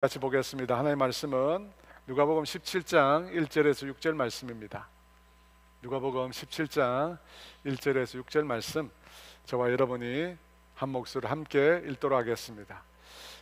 같이 보겠습니다. 하나님의 말씀은 누가복음 17장 1절에서 6절 말씀입니다. 누가복음 17장 1절에서 6절 말씀, 저와 여러분이 한 목소리로 함께 읽도록 하겠습니다.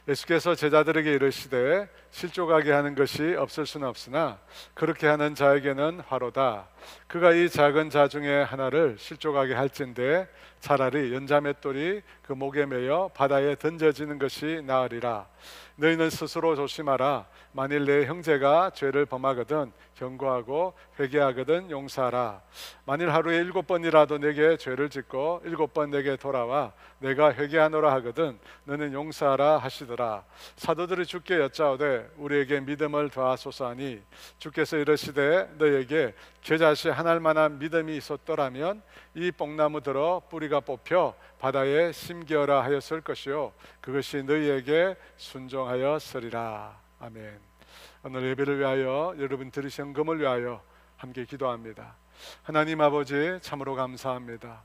예수께서 제자들에게 이르시되 실족하게 하는 것이 없을 수는 없으나 그렇게 하는 자에게는 화로다. 그가 이 작은 자 중에 하나를 실족하게 할진대 차라리 연자맷돌이 그 목에 매여 바다에 던져지는 것이 나으리라. 너희는 스스로 조심하라. 만일 내 형제가 죄를 범하거든 경고하고 회개하거든 용서하라. 만일 하루에 7번이라도 내게 죄를 짓고 7번 내게 돌아와 내가 회개하노라 하거든 너는 용서하라 하시더라. 사도들이 주께 여짜오되 우리에게 믿음을 더하소서 하니 주께서 이르시되 너희에게 겨자씨 한 알만한 믿음이 있었더라면 이 뽕나무 들어 뿌리가 뽑혀 바다에 심기어라 하였을 것이요 그것이 너희에게 순종하였으리라. 아멘. 오늘 예배를 위하여 여러분 들으신 헌금을 위하여 함께 기도합니다. 하나님 아버지, 참으로 감사합니다.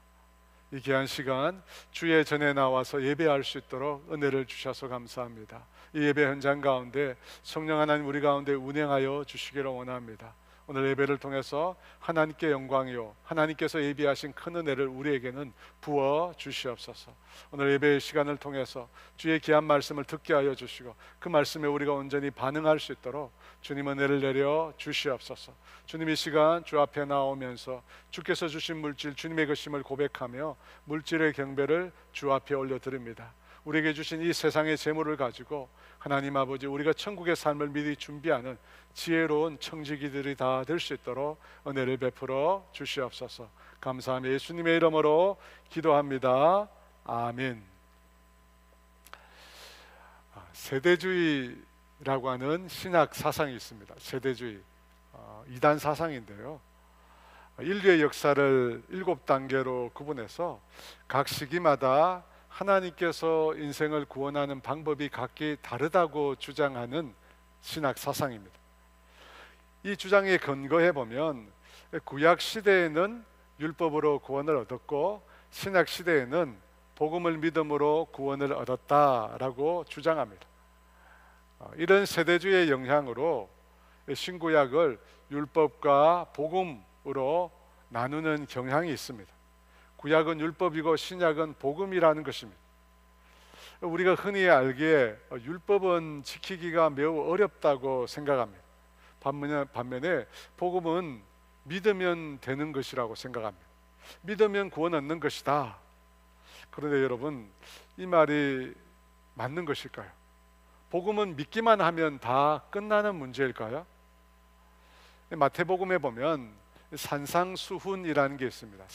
이 귀한 시간 주의 전에 나와서 예배할 수 있도록 은혜를 주셔서 감사합니다. 이 예배 현장 가운데 성령 하나님 우리 가운데 운행하여 주시기를 원합니다. 오늘 예배를 통해서 하나님께 영광이요 하나님께서 예비하신 큰 은혜를 우리에게는 부어 주시옵소서. 오늘 예배의 시간을 통해서 주의 귀한 말씀을 듣게 하여 주시고 그 말씀에 우리가 온전히 반응할 수 있도록 주님 은혜를 내려 주시옵소서. 주님 이 시간 주 앞에 나오면서 주께서 주신 물질 주님의 것임을 고백하며 물질의 경배를 주 앞에 올려드립니다. 우리에게 주신 이 세상의 재물을 가지고 하나님 아버지 우리가 천국의 삶을 미리 준비하는 지혜로운 청지기들이 다 될 수 있도록 은혜를 베풀어 주시옵소서. 감사하며 예수님의 이름으로 기도합니다. 아멘. 세대주의라고 하는 신학 사상이 있습니다. 세대주의, 이단 사상인데요, 인류의 역사를 7단계로 구분해서 각 시기마다 하나님께서 인생을 구원하는 방법이 각기 다르다고 주장하는 신학 사상입니다. 이 주장에 근거해 보면 구약 시대에는 율법으로 구원을 얻었고 신약 시대에는 복음을 믿음으로 구원을 얻었다라고 주장합니다. 이런 세대주의의 영향으로 신구약을 율법과 복음으로 나누는 경향이 있습니다. 구약은 율법이고 신약은 복음이라는 것입니다. 우리가 흔히 알기에 율법은 지키기가 매우 어렵다고 생각합니다. 반면에 복음은 믿으면 되는 것이라고 생각합니다. 믿으면 구원 얻는 것이다. 그런데 여러분, 이 말이 맞는 것일까요? 복음은 믿기만 하면 다 끝나는 문제일까요? 마태복음에 보면 산상수훈이라는 게 있습니다.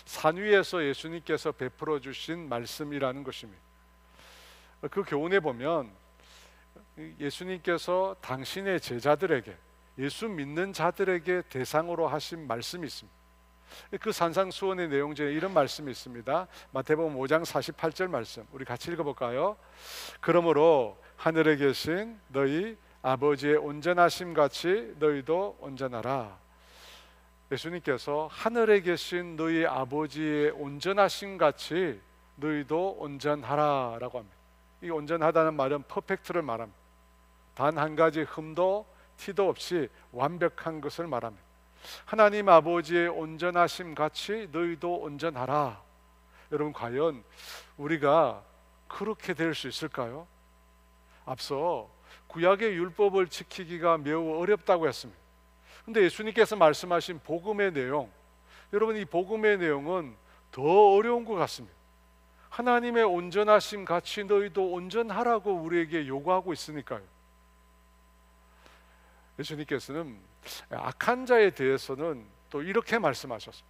산 위에서 예수님께서 베풀어 주신 말씀이라는 것입니다. 그 교훈에 보면 예수님께서 당신의 제자들에게, 예수 믿는 자들에게 대상으로 하신 말씀이 있습니다. 그 산상수훈의 내용 중에 이런 말씀이 있습니다. 마태복음 5장 48절 말씀, 우리 같이 읽어볼까요? 그러므로 하늘에 계신 너희 아버지의 온전하심 같이 너희도 온전하라. 예수님께서 하늘에 계신 너희 아버지의 온전하심 같이 너희도 온전하라 라고 합니다. 이 온전하다는 말은 퍼펙트를 말합니다. 단 한 가지 흠도 티도 없이 완벽한 것을 말합니다. 하나님 아버지의 온전하심 같이 너희도 온전하라. 여러분, 과연 우리가 그렇게 될 수 있을까요? 앞서 구약의 율법을 지키기가 매우 어렵다고 했습니다. 근데 예수님께서 말씀하신 복음의 내용, 여러분 이 복음의 내용은 더 어려운 것 같습니다. 하나님의 온전하심 같이 너희도 온전하라고 우리에게 요구하고 있으니까요. 예수님께서는 악한 자에 대해서는 또 이렇게 말씀하셨습니다.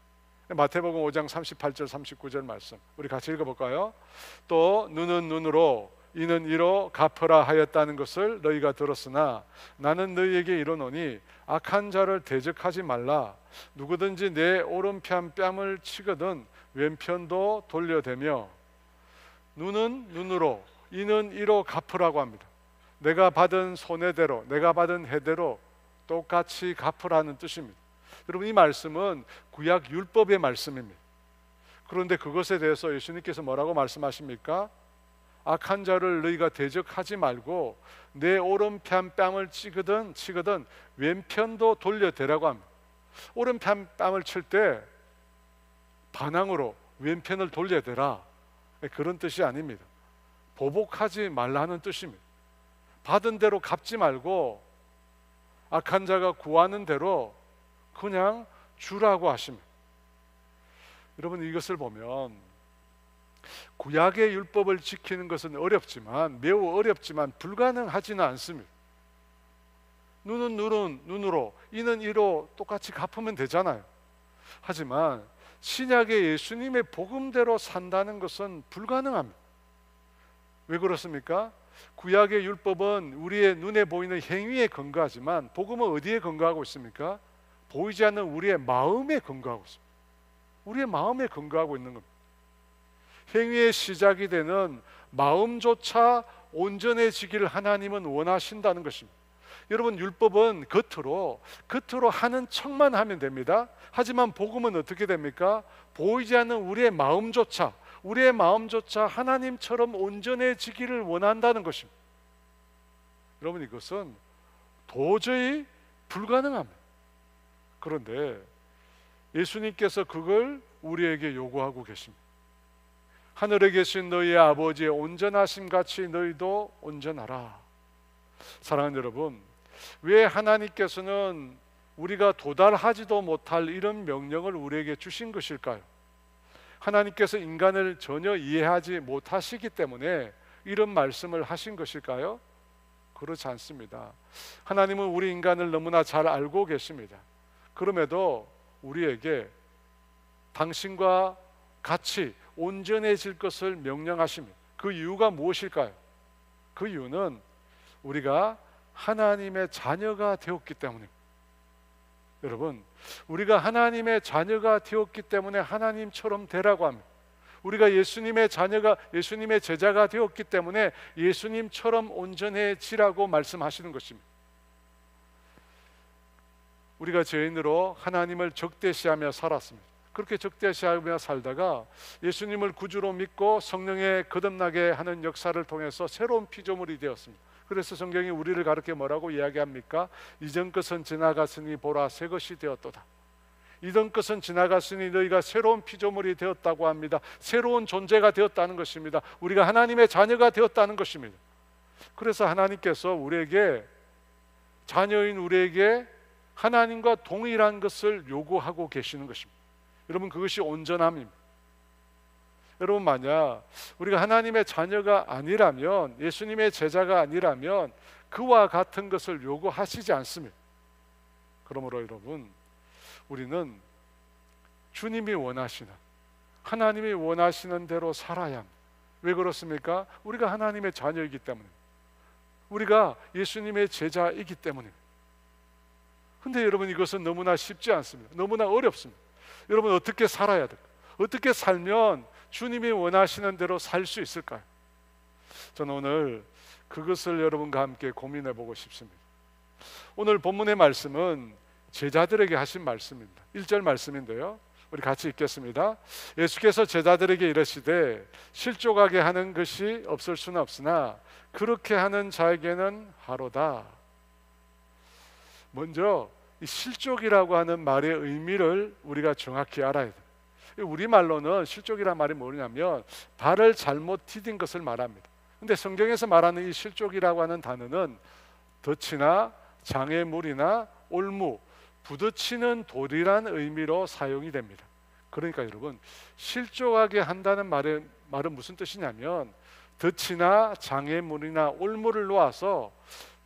마태복음 5장 38절 39절 말씀, 우리 같이 읽어볼까요? 또 눈은 눈으로 이는 이로 갚으라 하였다는 것을 너희가 들었으나 나는 너희에게 이르노니 악한 자를 대적하지 말라. 누구든지 내 오른편 뺨을 치거든 왼편도 돌려대며. 눈은 눈으로 이는 이로 갚으라고 합니다. 내가 받은 손해대로, 내가 받은 해대로 똑같이 갚으라는 뜻입니다. 여러분, 이 말씀은 구약 율법의 말씀입니다. 그런데 그것에 대해서 예수님께서 뭐라고 말씀하십니까? 악한 자를 너희가 대적하지 말고 내 오른편 뺨을 치거든 왼편도 돌려대라고 합니다. 오른편 뺨을 칠 때 반항으로 왼편을 돌려대라, 그런 뜻이 아닙니다. 보복하지 말라는 뜻입니다. 받은 대로 갚지 말고 악한 자가 구하는 대로 그냥 주라고 하십니다. 여러분, 이것을 보면 구약의 율법을 지키는 것은 어렵지만, 매우 어렵지만 불가능하지는 않습니다. 눈은 눈으로, 이는 이로 똑같이 갚으면 되잖아요. 하지만 신약의 예수님의 복음대로 산다는 것은 불가능합니다. 왜 그렇습니까? 구약의 율법은 우리의 눈에 보이는 행위에 근거하지만 복음은 어디에 근거하고 있습니까? 보이지 않는 우리의 마음에 근거하고 있습니다. 우리의 마음에 근거하고 있는 겁니다. 행위의 시작이 되는 마음조차 온전해지기를 하나님은 원하신다는 것입니다. 여러분, 율법은 겉으로 하는 척만 하면 됩니다. 하지만 복음은 어떻게 됩니까? 보이지 않는 우리의 마음조차 하나님처럼 온전해지기를 원한다는 것입니다. 여러분, 이것은 도저히 불가능합니다. 그런데 예수님께서 그걸 우리에게 요구하고 계십니다. 하늘에 계신 너희의 아버지의 온전하심 같이 너희도 온전하라. 사랑하는 여러분, 왜 하나님께서는 우리가 도달하지도 못할 이런 명령을 우리에게 주신 것일까요? 하나님께서 인간을 전혀 이해하지 못하시기 때문에 이런 말씀을 하신 것일까요? 그렇지 않습니다. 하나님은 우리 인간을 너무나 잘 알고 계십니다. 그럼에도 우리에게 당신과 같이 온전해질 것을 명령하십니다. 그 이유가 무엇일까요? 그 이유는 우리가 하나님의 자녀가 되었기 때문입니다. 여러분, 우리가 하나님의 자녀가 되었기 때문에 하나님처럼 되라고 합니다. 우리가 예수님의 제자가 되었기 때문에 예수님처럼 온전해지라고 말씀하시는 것입니다. 우리가 죄인으로 하나님을 적대시하며 살았습니다. 그렇게 적대시하며 살다가 예수님을 구주로 믿고 성령에 거듭나게 하는 역사를 통해서 새로운 피조물이 되었습니다. 그래서 성경이 우리를 가르쳐 뭐라고 이야기합니까? 이전 것은 지나갔으니 보라, 새 것이 되었도다. 이전 것은 지나갔으니 너희가 새로운 피조물이 되었다고 합니다. 새로운 존재가 되었다는 것입니다. 우리가 하나님의 자녀가 되었다는 것입니다. 그래서 하나님께서 우리에게, 자녀인 우리에게 하나님과 동일한 것을 요구하고 계시는 것입니다. 여러분, 그것이 온전함입니다. 여러분, 만약 우리가 하나님의 자녀가 아니라면, 예수님의 제자가 아니라면 그와 같은 것을 요구하시지 않습니다. 그러므로 여러분, 우리는 주님이 원하시는, 하나님이 원하시는 대로 살아야 합니다. 왜 그렇습니까? 우리가 하나님의 자녀이기 때문에, 우리가 예수님의 제자이기 때문입니다. 근데 여러분, 이것은 너무나 쉽지 않습니다. 너무나 어렵습니다. 여러분, 어떻게 살아야 될까요? 어떻게 살면 주님이 원하시는 대로 살 수 있을까요? 저는 오늘 그것을 여러분과 함께 고민해 보고 싶습니다. 오늘 본문의 말씀은 제자들에게 하신 말씀입니다. 1절 말씀인데요, 우리 같이 읽겠습니다. 예수께서 제자들에게 이르시되 실족하게 하는 것이 없을 수는 없으나 그렇게 하는 자에게는 하로다. 먼저 이 실족이라고 하는 말의 의미를 우리가 정확히 알아야 돼요. 우리말로는 실족이란 말이 뭐냐면 발을 잘못 디딘 것을 말합니다. 근데 성경에서 말하는 이 실족이라고 하는 단어는 덫이나 장애물이나 올무, 부딪히는 돌이란 의미로 사용이 됩니다. 그러니까 여러분, 실족하게 한다는 말은 무슨 뜻이냐면 덫이나 장애물이나 올무를 놓아서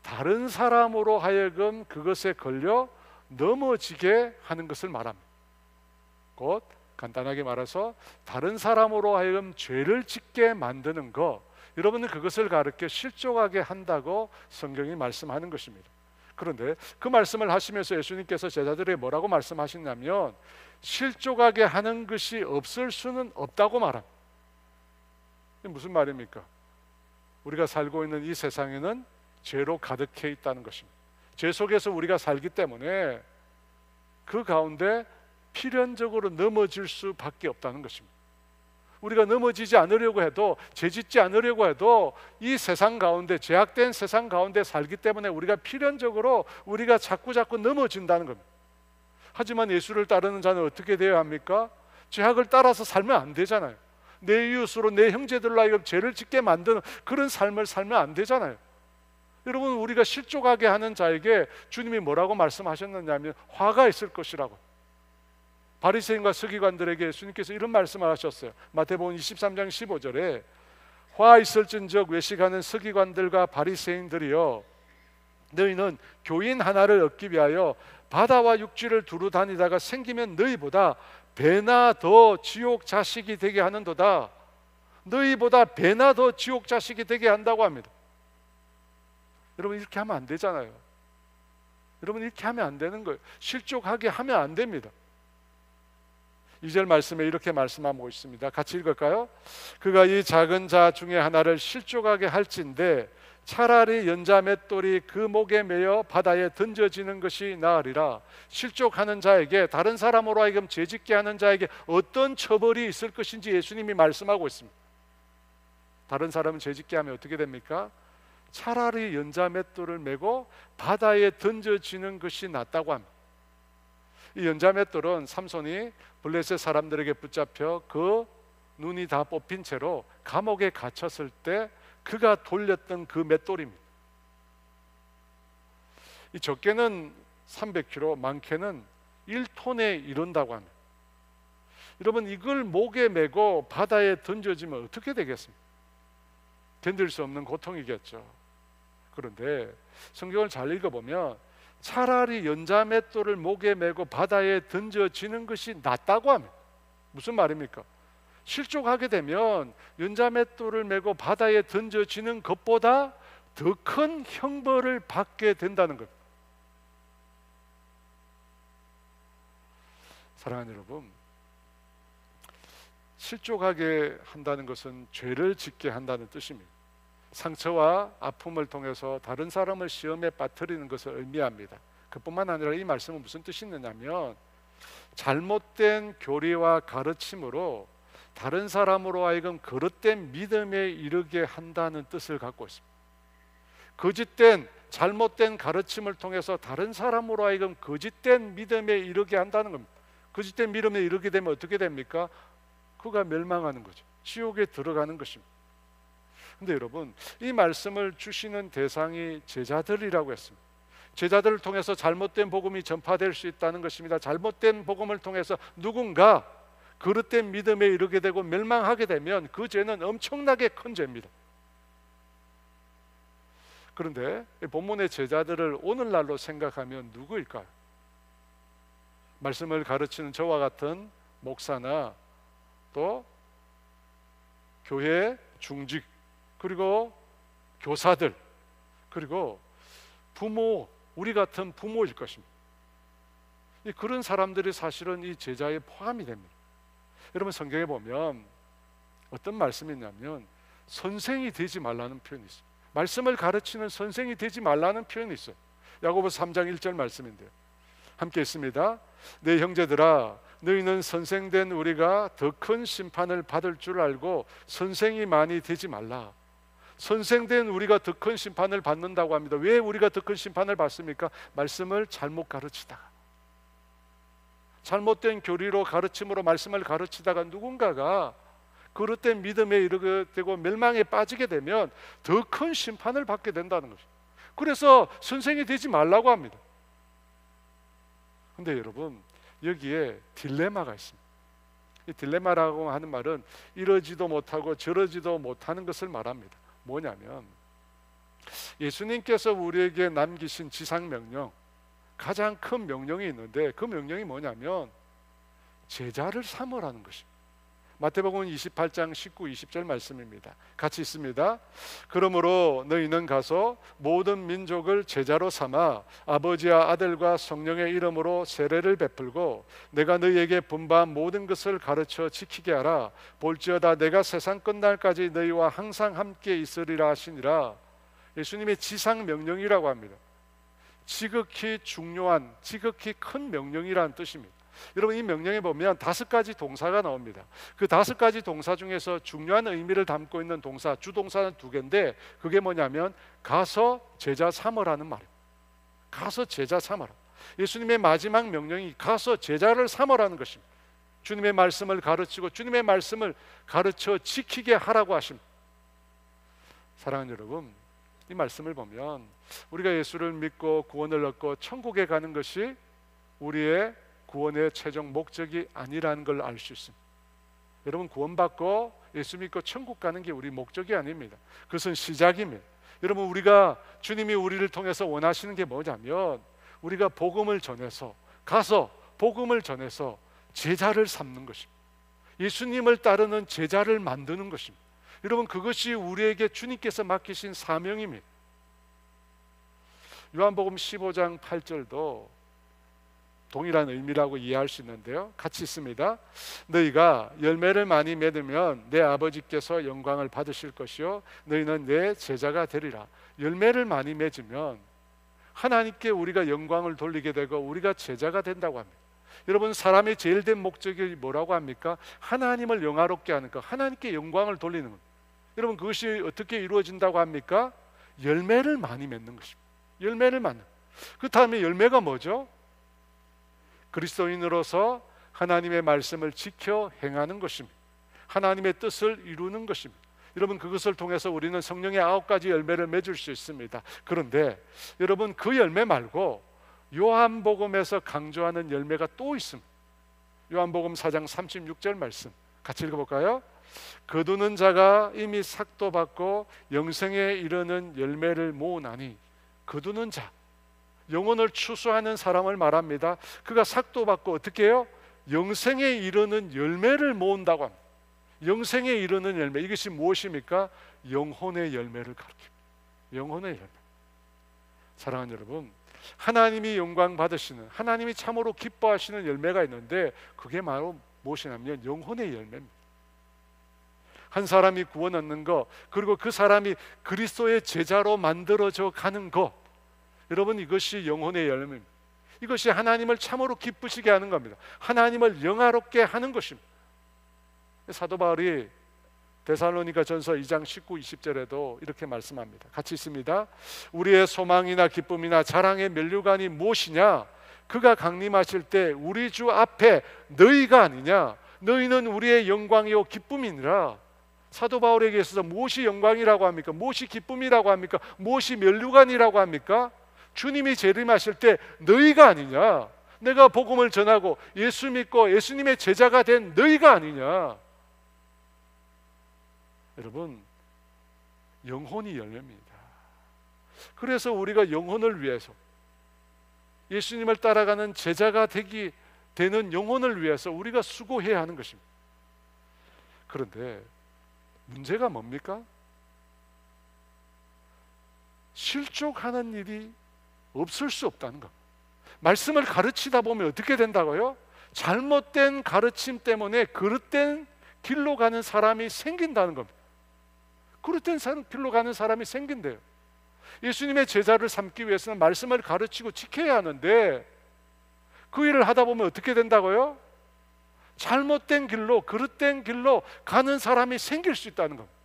다른 사람으로 하여금 그것에 걸려 넘어지게 하는 것을 말합니다. 곧 간단하게 말해서 다른 사람으로 하여금 죄를 짓게 만드는 것, 여러분은 그것을 가르쳐 실족하게 한다고 성경이 말씀하는 것입니다. 그런데 그 말씀을 하시면서 예수님께서 제자들에게 뭐라고 말씀하시냐면 실족하게 하는 것이 없을 수는 없다고 말합니다. 이게 무슨 말입니까? 우리가 살고 있는 이 세상에는 죄로 가득해 있다는 것입니다. 죄 속에서 우리가 살기 때문에 그 가운데 필연적으로 넘어질 수밖에 없다는 것입니다. 우리가 넘어지지 않으려고 해도, 죄짓지 않으려고 해도 이 세상 가운데, 죄악된 세상 가운데 살기 때문에 우리가 필연적으로 우리가 자꾸 넘어진다는 겁니다. 하지만 예수를 따르는 자는 어떻게 되어야 합니까? 죄악을 따라서 살면 안 되잖아요. 내 이웃으로, 내 형제들로 하여금 죄를 짓게 만드는 그런 삶을 살면 안 되잖아요. 여러분, 우리가 실족하게 하는 자에게 주님이 뭐라고 말씀하셨느냐면 화가 있을 것이라고. 바리새인과 서기관들에게 예수님께서 이런 말씀을 하셨어요. 마태복음 23장 15절에 화 있을진즉 외식하는 서기관들과 바리새인들이여, 너희는 교인 하나를 얻기 위하여 바다와 육지를 두루 다니다가 생기면 너희보다 배나 더 지옥 자식이 되게 하는도다. 너희보다 배나 더 지옥 자식이 되게 한다고 합니다. 여러분, 이렇게 하면 안 되잖아요. 여러분, 이렇게 하면 안 되는 거예요. 실족하게 하면 안 됩니다. 2절 말씀에 이렇게 말씀하고 있습니다. 같이 읽을까요? 그가 이 작은 자 중에 하나를 실족하게 할진대 차라리 연자 맷돌이 그 목에 매여 바다에 던져지는 것이 나으리라. 실족하는 자에게, 다른 사람으로 하여금 죄짓게 하는 자에게 어떤 처벌이 있을 것인지 예수님이 말씀하고 있습니다. 다른 사람은 죄짓게 하면 어떻게 됩니까? 차라리 연자 맷돌을 메고 바다에 던져지는 것이 낫다고 합니다. 이 연자 맷돌은 삼손이 블레셋 사람들에게 붙잡혀 그 눈이 다 뽑힌 채로 감옥에 갇혔을 때 그가 돌렸던 그 맷돌입니다. 이 적게는 300kg, 많게는 1톤에 이른다고 합니다. 여러분, 이걸 목에 메고 바다에 던져지면 어떻게 되겠습니까? 견딜 수 없는 고통이겠죠. 그런데 성경을 잘 읽어보면 차라리 연자 맷돌을 목에 메고 바다에 던져지는 것이 낫다고 합니다. 무슨 말입니까? 실족하게 되면 연자 맷돌을 메고 바다에 던져지는 것보다 더 큰 형벌을 받게 된다는 것. 사랑하는 여러분, 실족하게 한다는 것은 죄를 짓게 한다는 뜻입니다. 상처와 아픔을 통해서 다른 사람을 시험에 빠뜨리는 것을 의미합니다. 그뿐만 아니라 이 말씀은 무슨 뜻이 있느냐면 잘못된 교리와 가르침으로 다른 사람으로 하여금 거릇된 믿음에 이르게 한다는 뜻을 갖고 있습니다. 거짓된, 잘못된 가르침을 통해서 다른 사람으로 하여금 거짓된 믿음에 이르게 한다는 겁니다. 거짓된 믿음에 이르게 되면 어떻게 됩니까? 그가 멸망하는 거죠. 지옥에 들어가는 것입니다. 근데 여러분, 이 말씀을 주시는 대상이 제자들이라고 했습니다. 제자들을 통해서 잘못된 복음이 전파될 수 있다는 것입니다. 잘못된 복음을 통해서 누군가 그릇된 믿음에 이르게 되고 멸망하게 되면 그 죄는 엄청나게 큰 죄입니다. 그런데 본문의 제자들을 오늘날로 생각하면 누구일까요? 말씀을 가르치는 저와 같은 목사나 또 교회 중직, 그리고 교사들, 그리고 부모, 우리 같은 부모일 것입니다. 그런 사람들이 사실은 이 제자에 포함이 됩니다. 여러분, 성경에 보면 어떤 말씀이 있냐면 선생이 되지 말라는 표현이 있어요. 말씀을 가르치는 선생이 되지 말라는 표현이 있어요. 야고보서 3장 1절 말씀인데요. 함께 있습니다. 내 형제들아, 너희는 선생된 우리가 더 큰 심판을 받을 줄 알고 선생이 많이 되지 말라. 선생된 우리가 더 큰 심판을 받는다고 합니다. 왜 우리가 더 큰 심판을 받습니까? 말씀을 잘못 가르치다가, 잘못된 교리로 가르침으로 말씀을 가르치다가 누군가가 그릇된 믿음에 이르게 되고 멸망에 빠지게 되면 더 큰 심판을 받게 된다는 것이죠. 그래서 선생이 되지 말라고 합니다. 근데 여러분, 여기에 딜레마가 있습니다. 이 딜레마라고 하는 말은 이러지도 못하고 저러지도 못하는 것을 말합니다. 뭐냐면 예수님께서 우리에게 남기신 지상명령, 가장 큰 명령이 있는데 그 명령이 뭐냐면 제자를 삼으라는 것입니다. 마태복음 28장 19, 20절 말씀입니다. 같이 있습니다. 그러므로 너희는 가서 모든 민족을 제자로 삼아 아버지와 아들과 성령의 이름으로 세례를 베풀고 내가 너희에게 분부한 모든 것을 가르쳐 지키게 하라. 볼지어다 내가 세상 끝날까지 너희와 항상 함께 있으리라 하시니라. 예수님의 지상 명령이라고 합니다. 지극히 중요한, 지극히 큰 명령이라는 뜻입니다. 여러분, 이 명령에 보면 5가지 동사가 나옵니다. 그 5가지 동사 중에서 중요한 의미를 담고 있는 동사, 주동사는 2개인데 그게 뭐냐면 가서 제자 삼으라는 말이에요. 가서 제자 삼으라. 예수님의 마지막 명령이 가서 제자를 삼으라는 것입니다. 주님의 말씀을 가르치고 주님의 말씀을 가르쳐 지키게 하라고 하십니다. 사랑하는 여러분, 이 말씀을 보면 우리가 예수를 믿고 구원을 얻고 천국에 가는 것이 우리의 구원의 최종 목적이 아니라는 걸 알 수 있습니다. 여러분, 구원받고 예수 믿고 천국 가는 게 우리 목적이 아닙니다. 그것은 시작입니다. 여러분, 우리가 주님이 우리를 통해서 원하시는 게 뭐냐면 우리가 복음을 전해서 가서 복음을 전해서 제자를 삼는 것입니다. 예수님을 따르는 제자를 만드는 것입니다. 여러분, 그것이 우리에게 주님께서 맡기신 사명입니다. 요한복음 15장 8절도 동일한 의미라고 이해할 수 있는데요, 같이 있습니다. 너희가 열매를 많이 맺으면 내 아버지께서 영광을 받으실 것이요 너희는 내 제자가 되리라. 열매를 많이 맺으면 하나님께 우리가 영광을 돌리게 되고 우리가 제자가 된다고 합니다. 여러분, 사람의 제일 된 목적이 뭐라고 합니까? 하나님을 영화롭게 하는 것, 하나님께 영광을 돌리는 것. 여러분, 그것이 어떻게 이루어진다고 합니까? 열매를 많이 맺는 것입니다. 열매를 많은. 그 다음에 열매가 뭐죠? 그리스도인으로서 하나님의 말씀을 지켜 행하는 것입니다. 하나님의 뜻을 이루는 것입니다. 여러분, 그것을 통해서 우리는 성령의 9가지 열매를 맺을 수 있습니다. 그런데 여러분, 그 열매 말고 요한복음에서 강조하는 열매가 또 있습니다. 요한복음 4장 36절 말씀 같이 읽어볼까요? 거두는 자가 이미 삭도 받고 영생에 이르는 열매를 모으나니. 거두는 자, 영혼을 추수하는 사람을 말합니다. 그가 삭도 받고 어떻게 해요? 영생에 이르는 열매를 모은다고 합니다. 영생에 이르는 열매, 이것이 무엇입니까? 영혼의 열매를 가리킵니다. 영혼의 열매. 사랑하는 여러분, 하나님이 영광 받으시는, 하나님이 참으로 기뻐하시는 열매가 있는데 그게 바로 무엇이냐면 영혼의 열매입니다. 한 사람이 구원 얻는 것, 그리고 그 사람이 그리스도의 제자로 만들어져 가는 것, 여러분, 이것이 영혼의 열매입니다. 이것이 하나님을 참으로 기쁘시게 하는 겁니다. 하나님을 영화롭게 하는 것입니다. 사도 바울이 데살로니가 전서 2장 19, 20절에도 이렇게 말씀합니다. 같이 있습니다. 우리의 소망이나 기쁨이나 자랑의 면류관이 무엇이냐? 그가 강림하실 때 우리 주 앞에 너희가 아니냐? 너희는 우리의 영광이요 기쁨이니라. 사도 바울에게 있어서 무엇이 영광이라고 합니까? 무엇이 기쁨이라고 합니까? 무엇이 면류관이라고 합니까? 주님이 재림하실 때 너희가 아니냐? 내가 복음을 전하고 예수 믿고 예수님의 제자가 된 너희가 아니냐? 여러분, 영혼이 열매입니다. 그래서 우리가 영혼을 위해서, 예수님을 따라가는 제자가 되는 영혼을 위해서 우리가 수고해야 하는 것입니다. 그런데 문제가 뭡니까? 실족하는 일이 없을 수 없다는 것. 말씀을 가르치다 보면 어떻게 된다고요? 잘못된 가르침 때문에 그릇된 길로 가는 사람이 생긴다는 겁니다. 그릇된 길로 가는 사람이 생긴대요. 예수님의 제자를 삼기 위해서는 말씀을 가르치고 지켜야 하는데 그 일을 하다 보면 어떻게 된다고요? 잘못된 길로, 그릇된 길로 가는 사람이 생길 수 있다는 겁니다.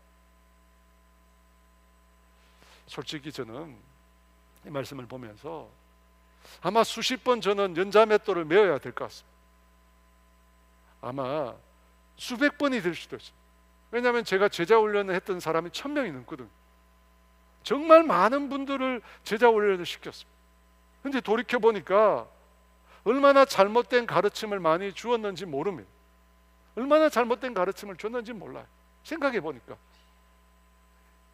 솔직히 저는 이 말씀을 보면서 아마 수십 번 저는 연자맷돌을 메어야 될 것 같습니다. 아마 수백 번이 될 수도 있어요. 왜냐하면 제가 제자 훈련을 했던 사람이 1000명이 넘거든요. 정말 많은 분들을 제자 훈련을 시켰습니다. 그런데 돌이켜보니까 얼마나 잘못된 가르침을 많이 주었는지 모릅니다. 얼마나 잘못된 가르침을 줬는지 몰라요. 생각해 보니까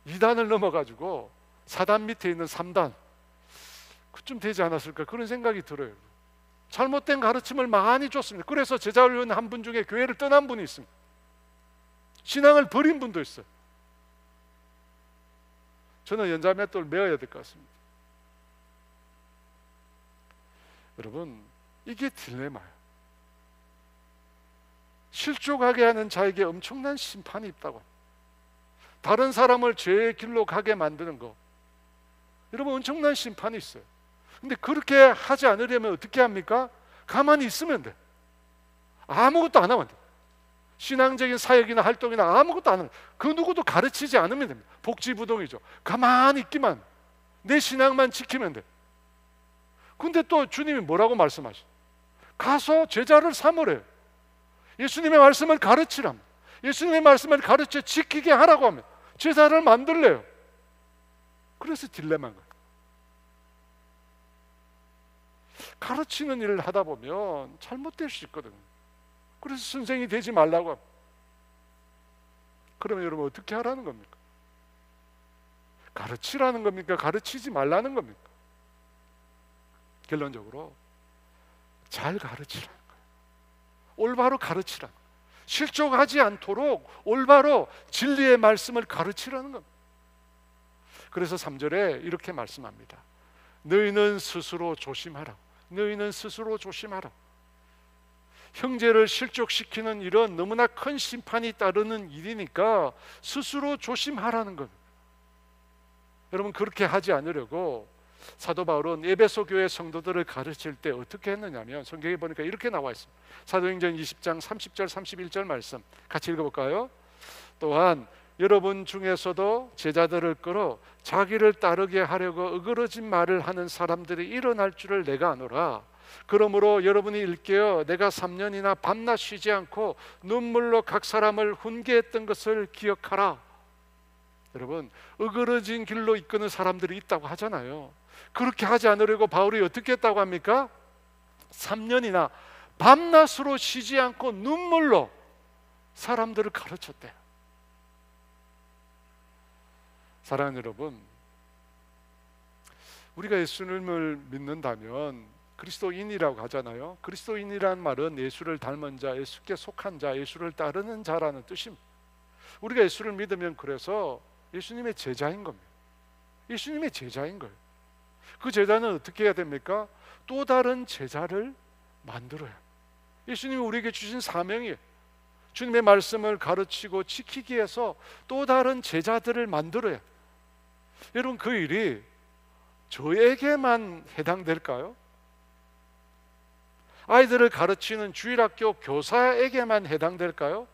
2단을 넘어가지고 4단 밑에 있는 3단 그쯤 되지 않았을까, 그런 생각이 들어요. 잘못된 가르침을 많이 줬습니다. 그래서 제자훈련 한 분 중에 교회를 떠난 분이 있습니다. 신앙을 버린 분도 있어요. 저는 연자맷돌 메어야 될 것 같습니다. 여러분, 이게 딜레마예요. 실족하게 하는 자에게 엄청난 심판이 있다고 합니다. 다른 사람을 죄의 길로 가게 만드는 거, 여러분, 엄청난 심판이 있어요. 근데 그렇게 하지 않으려면 어떻게 합니까? 가만히 있으면 돼. 아무것도 안 하면 돼. 신앙적인 사역이나 활동이나 아무것도 안 하면, 그 누구도 가르치지 않으면 됩니다. 복지부동이죠. 가만히 있기만, 내 신앙만 지키면 돼. 근데 또 주님이 뭐라고 말씀하시죠? 가서 제자를 삼으래요. 예수님의 말씀을 가르치라면, 예수님의 말씀을 가르쳐 지키게 하라고 하면 제자를 만들래요. 그래서 딜레마인 거예요. 가르치는 일을 하다 보면 잘못될 수 있거든요. 그래서 선생이 되지 말라고 합니다. 그러면 여러분 어떻게 하라는 겁니까? 가르치라는 겁니까? 가르치지 말라는 겁니까? 결론적으로 잘 가르치라는 거예요. 올바로 가르치라는 거예요. 실족하지 않도록 올바로 진리의 말씀을 가르치라는 겁니다. 그래서 3절에 이렇게 말씀합니다. 너희는 스스로 조심하라. 너희는 스스로 조심하라. 형제를 실족시키는 일은 너무나 큰 심판이 따르는 일이니까 스스로 조심하라는 겁니다. 여러분, 그렇게 하지 않으려고 사도 바울은 에베소 교회 성도들을 가르칠 때 어떻게 했느냐면, 성경에 보니까 이렇게 나와 있습니다. 사도행전 20장 30절 31절 말씀 같이 읽어볼까요? 또한 여러분 중에서도 제자들을 끌어 자기를 따르게 하려고 어그러진 말을 하는 사람들이 일어날 줄을 내가 아노라. 그러므로 여러분이 일깨어 내가 3년이나 밤낮 쉬지 않고 눈물로 각 사람을 훈계했던 것을 기억하라. 여러분, 어그러진 길로 이끄는 사람들이 있다고 하잖아요. 그렇게 하지 않으려고 바울이 어떻게 했다고 합니까? 3년이나 밤낮으로 쉬지 않고 눈물로 사람들을 가르쳤대요. 사랑하는 여러분, 우리가 예수님을 믿는다면 그리스도인이라고 하잖아요. 그리스도인이라는 말은 예수를 닮은 자, 예수께 속한 자, 예수를 따르는 자라는 뜻입니다. 우리가 예수를 믿으면 그래서 예수님의 제자인 겁니다. 예수님의 제자인 거예요. 그 제자는 어떻게 해야 됩니까? 또 다른 제자를 만들어요. 예수님이 우리에게 주신 사명이에요. 주님의 말씀을 가르치고 지키기 위해서 또 다른 제자들을 만들어요. 여러분, 그 일이 저에게만 해당될까요? 아이들을 가르치는 주일학교 교사에게만 해당될까요?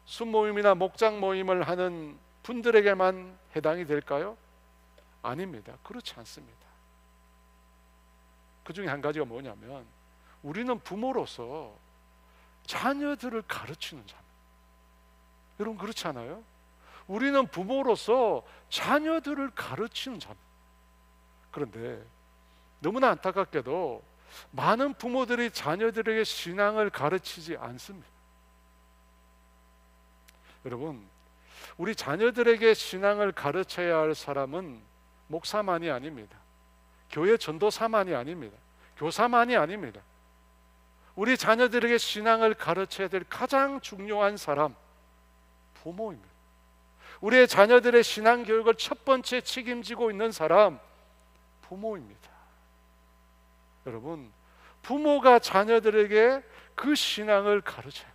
순모임이나 목장 모임을 하는 분들에게만 해당이 될까요? 아닙니다. 그렇지 않습니다. 그 중에 한 가지가 뭐냐면, 우리는 부모로서 자녀들을 가르치는 자입니다. 여러분, 그렇지 않아요? 우리는 부모로서 자녀들을 가르치는 자입니다. 그런데 너무나 안타깝게도 많은 부모들이 자녀들에게 신앙을 가르치지 않습니다. 여러분, 우리 자녀들에게 신앙을 가르쳐야 할 사람은 목사만이 아닙니다. 교회 전도사만이 아닙니다. 교사만이 아닙니다. 우리 자녀들에게 신앙을 가르쳐야 될 가장 중요한 사람, 부모입니다. 우리의 자녀들의 신앙 교육을 첫 번째 책임지고 있는 사람, 부모입니다. 여러분, 부모가 자녀들에게 그 신앙을 가르쳐요.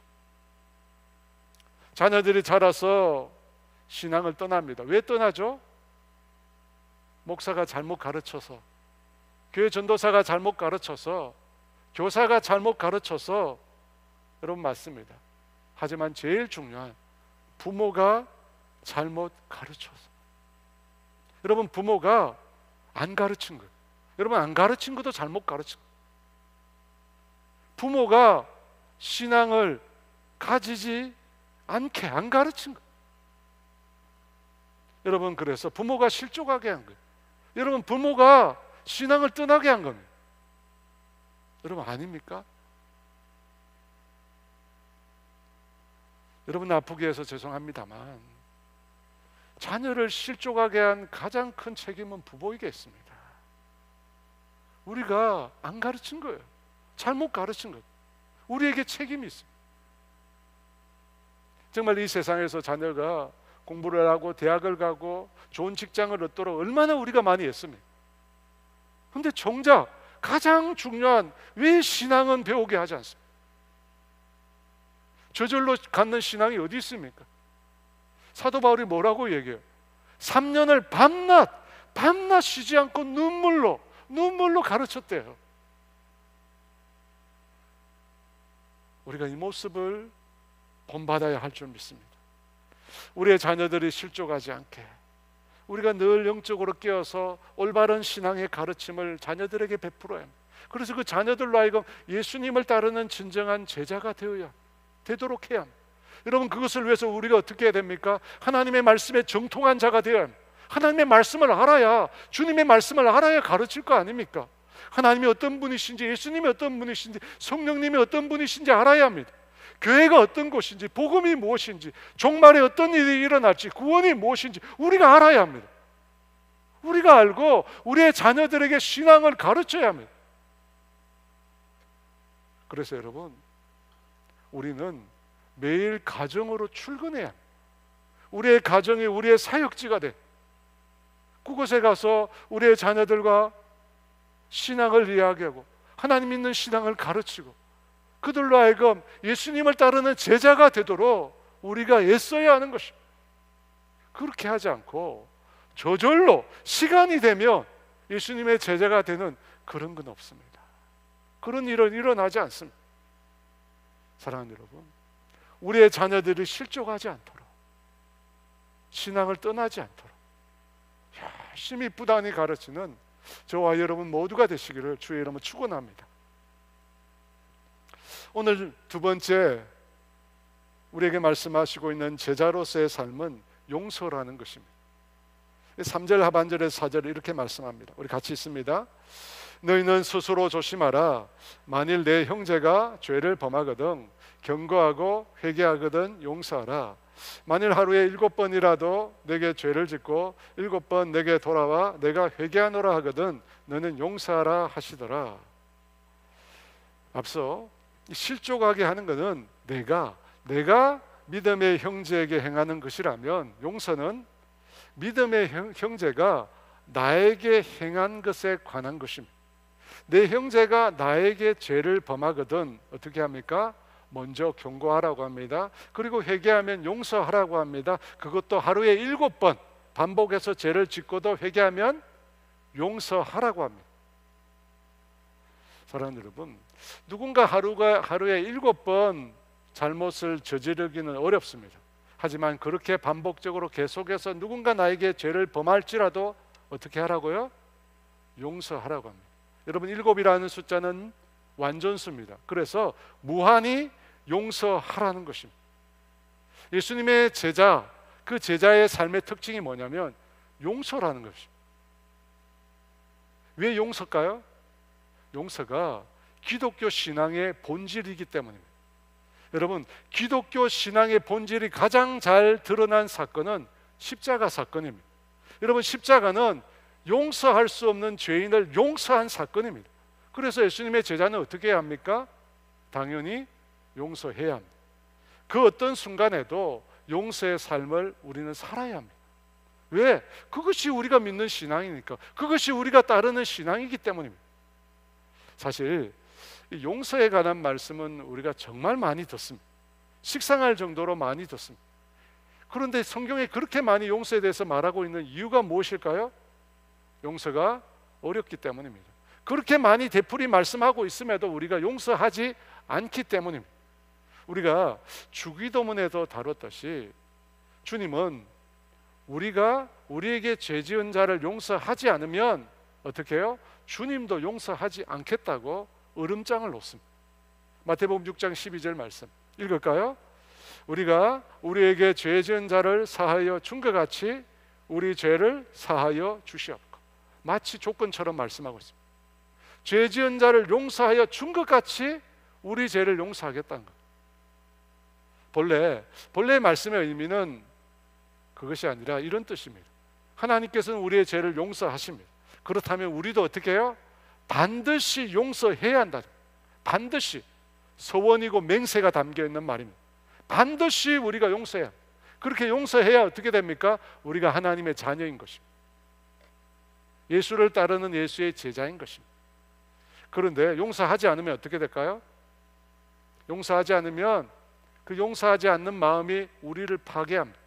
자녀들이 자라서 신앙을 떠납니다. 왜 떠나죠? 목사가 잘못 가르쳐서, 교회 전도사가 잘못 가르쳐서, 교사가 잘못 가르쳐서. 여러분, 맞습니다. 하지만 제일 중요한, 부모가 잘못 가르쳐서. 여러분, 부모가 안 가르친 거예요. 여러분, 안 가르친 것도 잘못 가르친 거예요. 부모가 신앙을 가지지 않게 안 가르친 거예요. 여러분, 그래서 부모가 실족하게 한 거예요. 여러분, 부모가 신앙을 떠나게 한 겁니다. 여러분, 아닙니까? 여러분, 아프게 해서 죄송합니다만 자녀를 실족하게 한 가장 큰 책임은 부모에게 있습니다. 우리가 안 가르친 거예요. 잘못 가르친 거예요. 우리에게 책임이 있습니다. 정말 이 세상에서 자녀가 공부를 하고 대학을 가고 좋은 직장을 얻도록 얼마나 우리가 많이 했습니까? 그런데 정작 가장 중요한, 왜 신앙은 배우게 하지 않습니까? 저절로 갖는 신앙이 어디 있습니까? 사도 바울이 뭐라고 얘기해요? 3년을 밤낮 쉬지 않고 눈물로 가르쳤대요. 우리가 이 모습을 본받아야 할 줄 믿습니다. 우리의 자녀들이 실족하지 않게 우리가 늘 영적으로 깨어서 올바른 신앙의 가르침을 자녀들에게 베풀어야 합니다. 그래서 그 자녀들로 하여금 예수님을 따르는 진정한 제자가 되도록 해야 합니다. 여러분, 그것을 위해서 우리가 어떻게 해야 됩니까? 하나님의 말씀에 정통한 자가 되어야 합니다. 하나님의 말씀을 알아야, 주님의 말씀을 알아야 가르칠 거 아닙니까? 하나님이 어떤 분이신지, 예수님이 어떤 분이신지, 성령님이 어떤 분이신지 알아야 합니다. 교회가 어떤 곳인지, 복음이 무엇인지, 종말에 어떤 일이 일어날지, 구원이 무엇인지 우리가 알아야 합니다. 우리가 알고 우리의 자녀들에게 신앙을 가르쳐야 합니다. 그래서 여러분, 우리는 매일 가정으로 출근해야 합니다. 우리의 가정이 우리의 사역지가 돼, 그곳에 가서 우리의 자녀들과 신앙을 이야기하고 하나님 믿는 신앙을 가르치고 그들로 하여금 예수님을 따르는 제자가 되도록 우리가 애써야 하는 것입니다. 그렇게 하지 않고 저절로 시간이 되면 예수님의 제자가 되는 그런 건 없습니다. 그런 일은 일어나지 않습니다. 사랑하는 여러분, 우리의 자녀들이 실족하지 않도록, 신앙을 떠나지 않도록 열심히 부단히 가르치는 저와 여러분 모두가 되시기를 주의 이름으로 축원합니다. 오늘 두 번째 우리에게 말씀하시고 있는 제자로서의 삶은 용서라는 것입니다. 3절 하반절의 4절을 이렇게 말씀합니다. 우리 같이 읽습니다. 너희는 스스로 조심하라. 만일 내 형제가 죄를 범하거든 경고하고 회개하거든 용서하라. 만일 하루에 7번이라도 내게 죄를 짓고 7번 내게 돌아와 내가 회개하노라 하거든 너는 용서하라 하시더라. 앞서 실족하게 하는 것은 내가 믿음의 형제에게 행하는 것이라면, 용서는 믿음의 형제가 나에게 행한 것에 관한 것입니다. 내 형제가 나에게 죄를 범하거든 어떻게 합니까? 먼저 경고하라고 합니다. 그리고 회개하면 용서하라고 합니다. 그것도 하루에 7번 반복해서 죄를 짓고도 회개하면 용서하라고 합니다. 사랑하는 여러분, 누군가 하루에 7번 잘못을 저지르기는 어렵습니다. 하지만 그렇게 반복적으로 계속해서 누군가 나에게 죄를 범할지라도 어떻게 하라고요? 용서하라고 합니다. 여러분, 7이라는 숫자는 완전수입니다. 그래서 무한히 용서하라는 것입니다. 예수님의 제자, 그 제자의 삶의 특징이 뭐냐면 용서라는 것입니다. 왜 용서일까요? 용서가 기독교 신앙의 본질이기 때문입니다. 여러분, 기독교 신앙의 본질이 가장 잘 드러난 사건은 십자가 사건입니다. 여러분, 십자가는 용서할 수 없는 죄인을 용서한 사건입니다. 그래서 예수님의 제자는 어떻게 해야 합니까? 당연히 용서해야 합니다. 그 어떤 순간에도 용서의 삶을 우리는 살아야 합니다. 왜? 그것이 우리가 믿는 신앙이니까, 그것이 우리가 따르는 신앙이기 때문입니다. 사실 용서에 관한 말씀은 우리가 정말 많이 듣습니다. 식상할 정도로 많이 듣습니다. 그런데 성경에 그렇게 많이 용서에 대해서 말하고 있는 이유가 무엇일까요? 용서가 어렵기 때문입니다. 그렇게 많이 되풀이 말씀하고 있음에도 우리가 용서하지 않기 때문입니다. 우리가 주기도문에도 다뤘듯이 주님은 우리가 우리에게 죄 지은 자를 용서하지 않으면 어떻게 해요? 주님도 용서하지 않겠다고 으름장을 놓습니다. 마태복음 6장 12절 말씀 읽을까요? 우리가 우리에게 죄 지은 자를 사하여 준 것 같이 우리 죄를 사하여 주시옵고. 마치 조건처럼 말씀하고 있습니다. 죄 지은 자를 용서하여 준 것 같이 우리 죄를 용서하겠다는 것. 본래 말씀의 의미는 그것이 아니라 이런 뜻입니다. 하나님께서는 우리의 죄를 용서하십니다. 그렇다면 우리도 어떻게 해요? 반드시 용서해야 한다. 반드시 서원이고 맹세가 담겨있는 말입니다. 반드시 우리가 용서해야 합니다. 그렇게 용서해야 어떻게 됩니까? 우리가 하나님의 자녀인 것입니다. 예수를 따르는 예수의 제자인 것입니다. 그런데 용서하지 않으면 어떻게 될까요? 용서하지 않으면 그 용서하지 않는 마음이 우리를 파괴합니다.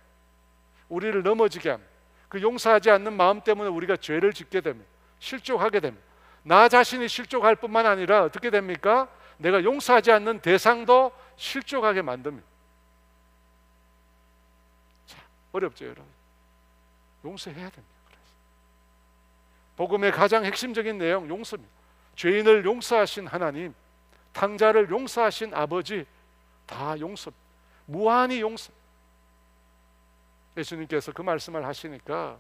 우리를 넘어지게 합니다. 그 용서하지 않는 마음 때문에 우리가 죄를 짓게 됩니다. 실족하게 됩니다. 나 자신이 실족할 뿐만 아니라 어떻게 됩니까? 내가 용서하지 않는 대상도 실족하게 만듭니다. 자, 어렵죠, 여러분? 용서해야 됩니다. 그래서 복음의 가장 핵심적인 내용, 용서입니다. 죄인을 용서하신 하나님, 탕자를 용서하신 아버지, 다 용서, 무한히 용서. 예수님께서 그 말씀을 하시니까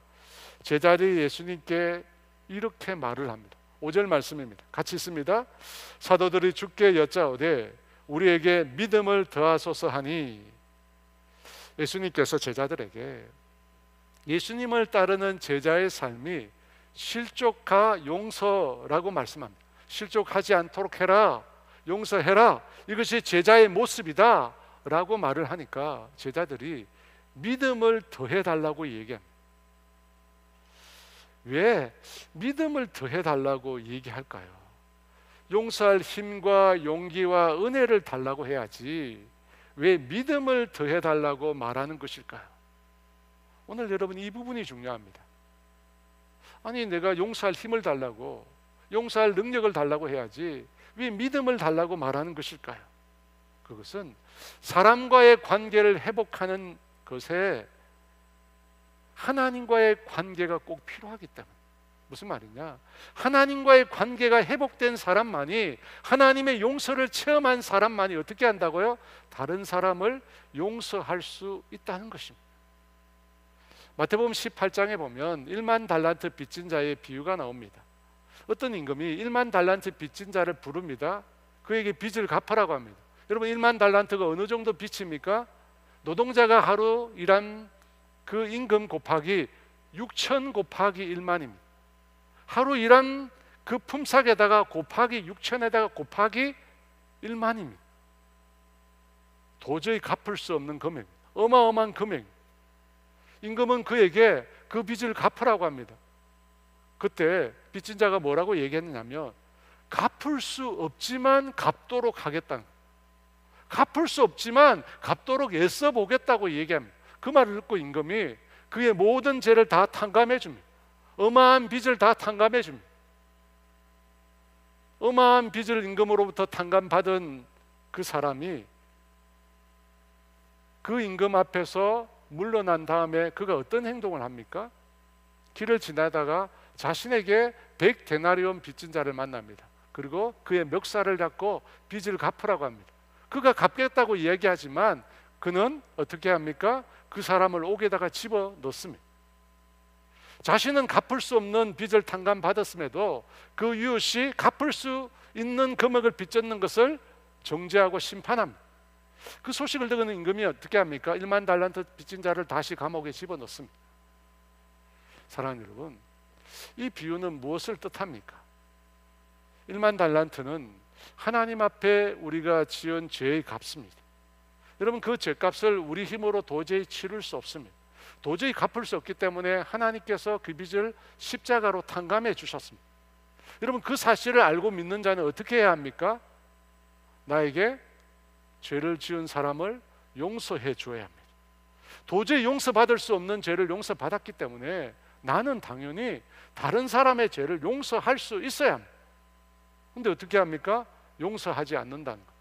제자들이 예수님께 이렇게 말을 합니다. 5절 말씀입니다. 같이 있습니다. 사도들이 주께 여짜오되 우리에게 믿음을 더하소서 하니, 예수님께서 제자들에게 예수님을 따르는 제자의 삶이 실족하 용서라고 말씀합니다. 실족하지 않도록 해라, 용서해라, 이것이 제자의 모습이다 라고 말을 하니까 제자들이 믿음을 더해달라고 얘기합니다. 왜 믿음을 더해달라고 얘기할까요? 용서할 힘과 용기와 은혜를 달라고 해야지 왜 믿음을 더해달라고 말하는 것일까요? 오늘 여러분, 이 부분이 중요합니다. 아니, 내가 용서할 힘을 달라고, 용서할 능력을 달라고 해야지 왜 믿음을 달라고 말하는 것일까요? 그것은 사람과의 관계를 회복하는 것에 하나님과의 관계가 꼭 필요하기 때문에. 무슨 말이냐? 하나님과의 관계가 회복된 사람만이, 하나님의 용서를 체험한 사람만이 어떻게 한다고요? 다른 사람을 용서할 수 있다는 것입니다. 마태복음 18장에 보면 1만 달란트 빚진 자의 비유가 나옵니다. 어떤 임금이 1만 달란트 빚진 자를 부릅니다. 그에게 빚을 갚으라고 합니다. 여러분, 1만 달란트가 어느 정도 빚입니까? 노동자가 하루 일한 그 임금 곱하기 6천 곱하기 1만입니다. 하루 일한 그 품삯에다가 곱하기 6천에다가 곱하기 1만입니다. 도저히 갚을 수 없는 금액, 어마어마한 금액. 임금은 그에게 그 빚을 갚으라고 합니다. 그때 빚진 자가 뭐라고 얘기했느냐면, 갚을 수 없지만 갚도록 하겠다, 갚을 수 없지만 갚도록 애써 보겠다고 얘기합니다. 그 말을 듣고 임금이 그의 모든 죄를 다 탕감해 줍니다. 어마한 빚을 다 탕감해 줍니다. 어마한 빚을 임금으로부터 탕감받은 그 사람이 그 임금 앞에서 물러난 다음에 그가 어떤 행동을 합니까? 길을 지나다가 자신에게 100데나리온 빚진 자를 만납니다. 그리고 그의 멱살을 잡고 빚을 갚으라고 합니다. 그가 갚겠다고 얘기하지만 그는 어떻게 합니까? 그 사람을 옥에다가 집어넣습니다. 자신은 갚을 수 없는 빚을 탕감받았음에도 그 이웃이 갚을 수 있는 금액을 빚졌는 것을 정죄하고 심판합니다. 그 소식을 듣는 임금이 어떻게 합니까? 1만 달란트 빚진 자를 다시 감옥에 집어넣습니다. 사랑하는 여러분, 이 비유는 무엇을 뜻합니까? 1만 달란트는 하나님 앞에 우리가 지은 죄의 값입니다. 여러분, 그 죄값을 우리 힘으로 도저히 치를 수 없습니다. 도저히 갚을 수 없기 때문에 하나님께서 그 빚을 십자가로 탕감해 주셨습니다. 여러분, 그 사실을 알고 믿는 자는 어떻게 해야 합니까? 나에게 죄를 지은 사람을 용서해 줘야 합니다. 도저히 용서받을 수 없는 죄를 용서받았기 때문에 나는 당연히 다른 사람의 죄를 용서할 수 있어야 합니다. 근데 어떻게 합니까? 용서하지 않는다는 것.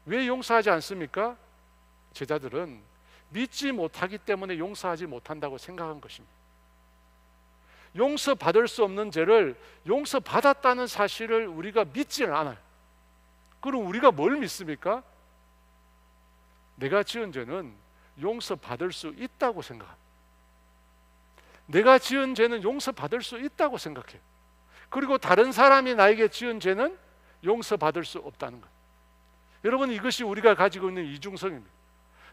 왜 용서하지 않습니까? 제자들은 믿지 못하기 때문에 용서하지 못한다고 생각한 것입니다. 용서받을 수 없는 죄를 용서받았다는 사실을 우리가 믿지는 않아요. 그럼 우리가 뭘 믿습니까? 내가 지은 죄는 용서받을 수 있다고 생각합니다. 내가 지은 죄는 용서받을 수 있다고 생각해요. 그리고 다른 사람이 나에게 지은 죄는 용서받을 수 없다는 것. 여러분, 이것이 우리가 가지고 있는 이중성입니다.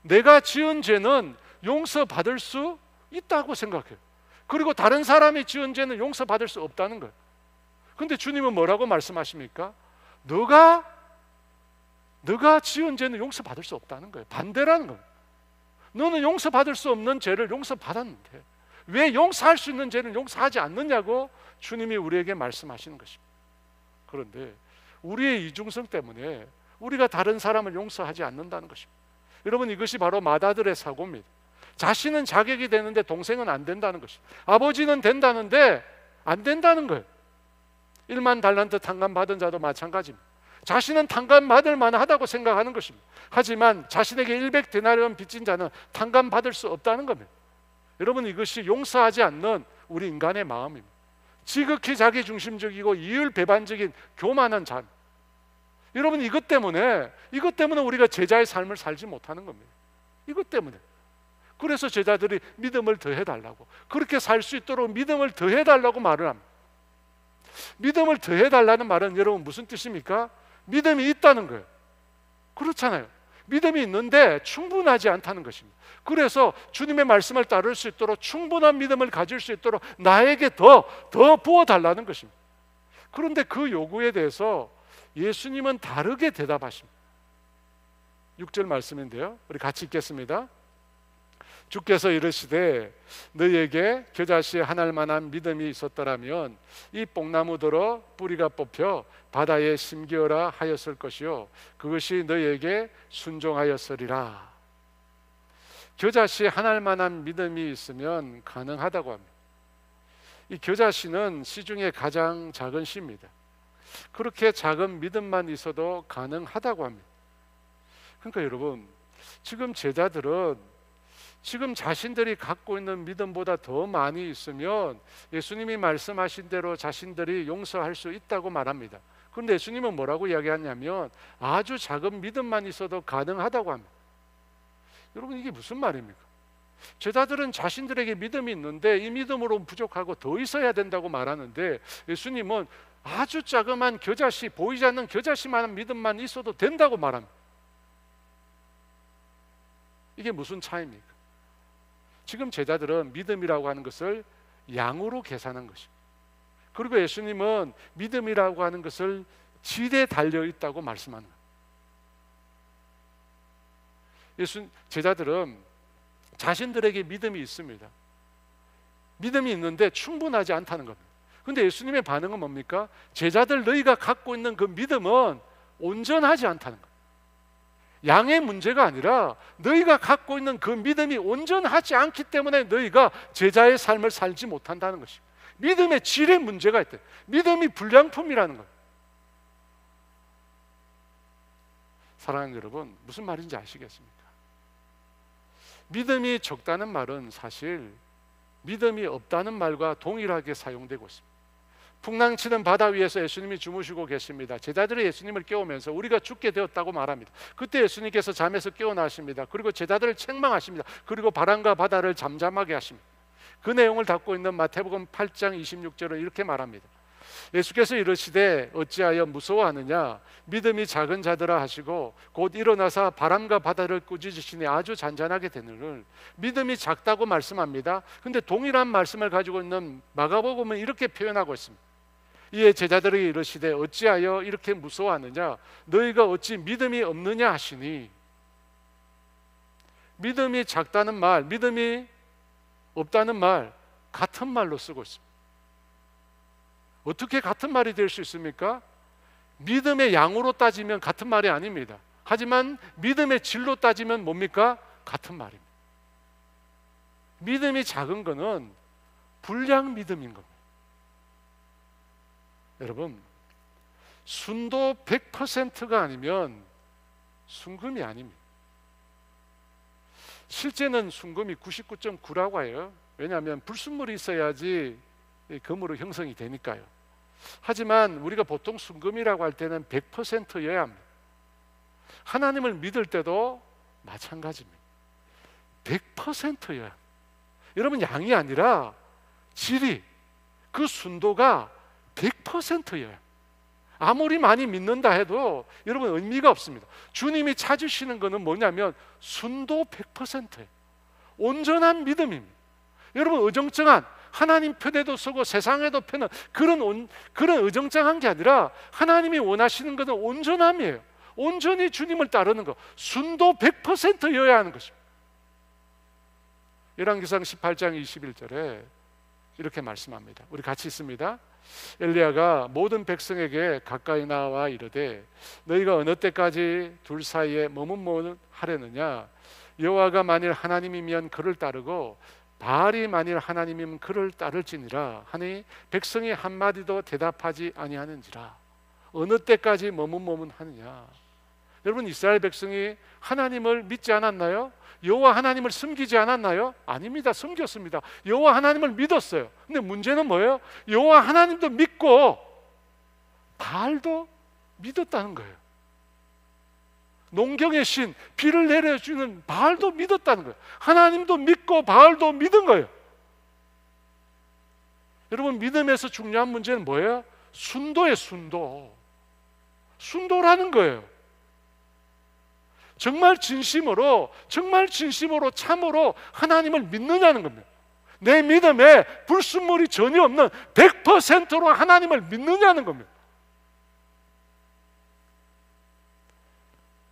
내가 지은 죄는 용서받을 수 있다고 생각해요. 그리고 다른 사람이 지은 죄는 용서받을 수 없다는 거예요. 그런데 주님은 뭐라고 말씀하십니까? 너가 지은 죄는 용서받을 수 없다는 거예요. 반대라는 거예요. 너는 용서받을 수 없는 죄를 용서받았는데 왜 용서할 수 있는 죄는 용서하지 않느냐고 주님이 우리에게 말씀하시는 것입니다. 그런데 우리의 이중성 때문에 우리가 다른 사람을 용서하지 않는다는 것입니다. 여러분, 이것이 바로 맏아들의 사고입니다. 자신은 자격이 되는데 동생은 안 된다는 것입니다. 아버지는 된다는데 안 된다는 거예요. 1만 달란트 탕감받은 자도 마찬가지입니다. 자신은 탕감받을 만하다고 생각하는 것입니다. 하지만 자신에게 100데나리온 빚진 자는 탕감받을 수 없다는 겁니다. 여러분, 이것이 용서하지 않는 우리 인간의 마음입니다. 지극히 자기중심적이고 이율배반적인 교만한 삶. 여러분, 이것 때문에 우리가 제자의 삶을 살지 못하는 겁니다. 이것 때문에. 그래서 제자들이 믿음을 더해달라고, 그렇게 살 수 있도록 믿음을 더해달라고 말을 합니다. 믿음을 더해달라는 말은 여러분 무슨 뜻입니까? 믿음이 있다는 거예요. 그렇잖아요. 믿음이 있는데 충분하지 않다는 것입니다. 그래서 주님의 말씀을 따를 수 있도록, 충분한 믿음을 가질 수 있도록 나에게 더 부어달라는 것입니다. 그런데 그 요구에 대해서 예수님은 다르게 대답하십니다. 6절 말씀인데요, 우리 같이 읽겠습니다. 주께서 이르시되 너희에게 겨자씨 하나일 만한 믿음이 있었더라면 이 뽕나무더러 뿌리가 뽑혀 바다에 심기어라 하였을 것이요 그것이 너희에게 순종하였으리라. 겨자씨 하나일 만한 믿음이 있으면 가능하다고 합니다. 이 겨자씨는 씨 중에 가장 작은 씨입니다. 그렇게 작은 믿음만 있어도 가능하다고 합니다. 그러니까 여러분, 지금 제자들은 지금 자신들이 갖고 있는 믿음보다 더 많이 있으면 예수님이 말씀하신 대로 자신들이 용서할 수 있다고 말합니다. 그런데 예수님은 뭐라고 이야기하냐면 아주 작은 믿음만 있어도 가능하다고 합니다. 여러분, 이게 무슨 말입니까? 제자들은 자신들에게 믿음이 있는데 이 믿음으로 부족하고 더 있어야 된다고 말하는데, 예수님은 아주 자그마한 겨자씨, 보이지 않는 겨자씨만한 믿음만 있어도 된다고 말합니다. 이게 무슨 차이입니까? 지금 제자들은 믿음이라고 하는 것을 양으로 계산한 것입니다. 그리고 예수님은 믿음이라고 하는 것을 질에 달려 있다고 말씀하는 거예요. 제자들은 자신들에게 믿음이 있습니다. 믿음이 있는데 충분하지 않다는 겁니다. 그런데 예수님의 반응은 뭡니까? 제자들, 너희가 갖고 있는 그 믿음은 온전하지 않다는 거예요. 양의 문제가 아니라 너희가 갖고 있는 그 믿음이 온전하지 않기 때문에 너희가 제자의 삶을 살지 못한다는 것입니다. 믿음의 질의 문제가 있대. 믿음이 불량품이라는 거예요. 사랑하는 여러분, 무슨 말인지 아시겠습니까? 믿음이 적다는 말은 사실 믿음이 없다는 말과 동일하게 사용되고 있습니다. 풍랑치는 바다 위에서 예수님이 주무시고 계십니다. 제자들이 예수님을 깨우면서 우리가 죽게 되었다고 말합니다. 그때 예수님께서 잠에서 깨어나십니다. 그리고 제자들을 책망하십니다. 그리고 바람과 바다를 잠잠하게 하십니다. 그 내용을 담고 있는 마태복음 8장 26절은 이렇게 말합니다. 예수께서 이르시되 어찌하여 무서워하느냐, 믿음이 작은 자들아 하시고 곧 일어나사 바람과 바다를 꾸짖으시니 아주 잔잔하게 되느를. 믿음이 작다고 말씀합니다. 근데 동일한 말씀을 가지고 있는 마가복음은 이렇게 표현하고 있습니다. 이에 제자들에게 이르시되 어찌하여 이렇게 무서워하느냐, 너희가 어찌 믿음이 없느냐 하시니. 믿음이 작다는 말, 믿음이 없다는 말 같은 말로 쓰고 있습니다. 어떻게 같은 말이 될 수 있습니까? 믿음의 양으로 따지면 같은 말이 아닙니다. 하지만 믿음의 질로 따지면 뭡니까? 같은 말입니다. 믿음이 작은 것은 불량 믿음인 겁니다. 여러분, 순도 100%가 아니면 순금이 아닙니다. 실제는 순금이 99.9라고 해요. 왜냐하면 불순물이 있어야지 금으로 형성이 되니까요. 하지만 우리가 보통 순금이라고 할 때는 100%여야 합니다. 하나님을 믿을 때도 마찬가지입니다. 100%여야 합니다. 여러분, 양이 아니라 질이, 그 순도가 100%예요. 아무리 많이 믿는다 해도 여러분 의미가 없습니다. 주님이 찾으시는 것은 뭐냐면 순도 100%예요. 온전한 믿음입니다. 여러분, 어정쩡한, 하나님 편에도 서고 세상에도 편은 그런 어정쩡한 게 아니라 하나님이 원하시는 것은 온전함이에요. 온전히 주님을 따르는 것, 순도 100%여야 하는 것입니다. 열왕기상 18장 21절에 이렇게 말씀합니다. 우리 같이 있습니다. 엘리야가 모든 백성에게 가까이 나와 이르되 너희가 어느 때까지 둘 사이에 머뭇머뭇 하려느냐, 여호와가 만일 하나님이면 그를 따르고 바알이 만일 하나님이면 그를 따를지니라 하니 백성이 한마디도 대답하지 아니하는지라. 어느 때까지 머뭇머뭇하느냐. 여러분, 이스라엘 백성이 하나님을 믿지 않았나요? 여호와 하나님을 섬기지 않았나요? 아닙니다. 섬겼습니다. 여호와 하나님을 믿었어요. 근데 문제는 뭐예요? 여호와 하나님도 믿고 바알도 믿었다는 거예요. 농경의 신, 비를 내려주는 바알도 믿었다는 거예요. 하나님도 믿고 바알도 믿은 거예요. 여러분, 믿음에서 중요한 문제는 뭐예요? 순도예요. 순도라는 거예요. 정말 진심으로 참으로 하나님을 믿느냐는 겁니다. 내 믿음에 불순물이 전혀 없는 100%로 하나님을 믿느냐는 겁니다.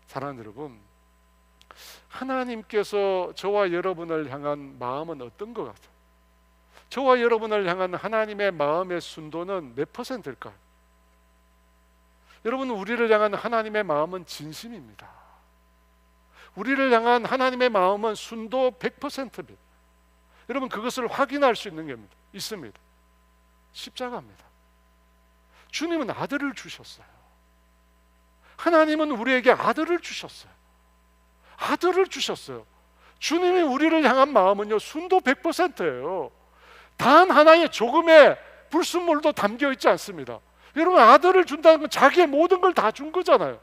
사랑하는 여러분, 하나님께서 저와 여러분을 향한 마음은 어떤 것 같아요? 저와 여러분을 향한 하나님의 마음의 순도는 몇 %일까요? 여러분, 우리를 향한 하나님의 마음은 진심입니다. 우리를 향한 하나님의 마음은 순도 100%입니다. 여러분, 그것을 확인할 수 있는 게 있습니다. 십자가입니다. 주님은 아들을 주셨어요. 하나님은 우리에게 아들을 주셨어요. 아들을 주셨어요. 주님이 우리를 향한 마음은요, 순도 100%예요. 단 하나의 조금의 불순물도 담겨 있지 않습니다. 여러분, 아들을 준다는 건 자기의 모든 걸 다 준 거잖아요.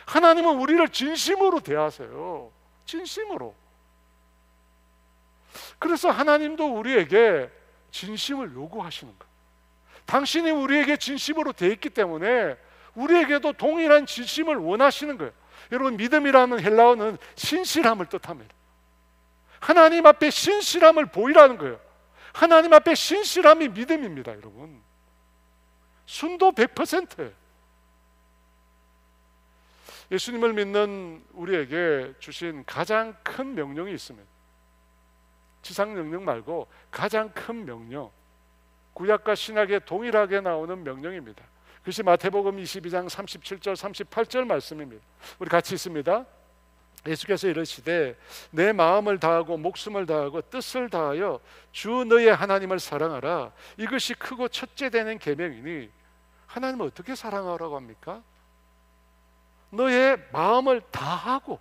하나님은 우리를 진심으로 대하세요. 진심으로. 그래서 하나님도 우리에게 진심을 요구하시는 거예요. 당신이 우리에게 진심으로 대했기 때문에 우리에게도 동일한 진심을 원하시는 거예요. 여러분, 믿음이라는 헬라어는 신실함을 뜻합니다. 하나님 앞에 신실함을 보이라는 거예요. 하나님 앞에 신실함이 믿음입니다. 여러분, 순도 100%예요. 예수님을 믿는 우리에게 주신 가장 큰 명령이 있습니다. 지상 명령 말고 가장 큰 명령, 구약과 신약에 동일하게 나오는 명령입니다. 그것이 마태복음 22장 37절 38절 말씀입니다. 우리 같이 있습니다. 예수께서 이르시되 내 마음을 다하고 목숨을 다하고 뜻을 다하여 주 너의 하나님을 사랑하라. 이것이 크고 첫째 되는 계명이니. 하나님을 어떻게 사랑하라고 합니까? 너의 마음을 다하고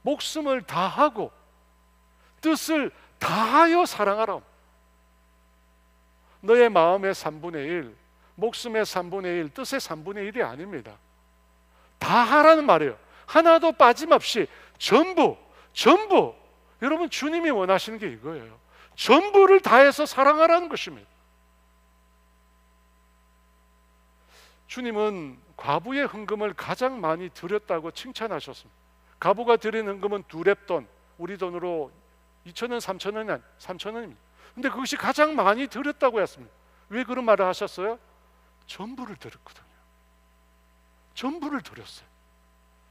목숨을 다하고 뜻을 다하여 사랑하라. 너의 마음의 3분의 1, 목숨의 3분의 1, 뜻의 3분의 1이 아닙니다. 다하라는 말이에요. 하나도 빠짐없이 전부. 여러분, 주님이 원하시는 게 이거예요. 전부를 다해서 사랑하라는 것입니다. 주님은 과부의 헌금을 가장 많이 드렸다고 칭찬하셨습니다. 과부가 드린 헌금은 2렙돈, 우리 돈으로 2,000원, 3,000원입니다. 근데 그것이 가장 많이 드렸다고 했습니다. 왜 그런 말을 하셨어요? 전부를 드렸거든요. 전부를 드렸어요.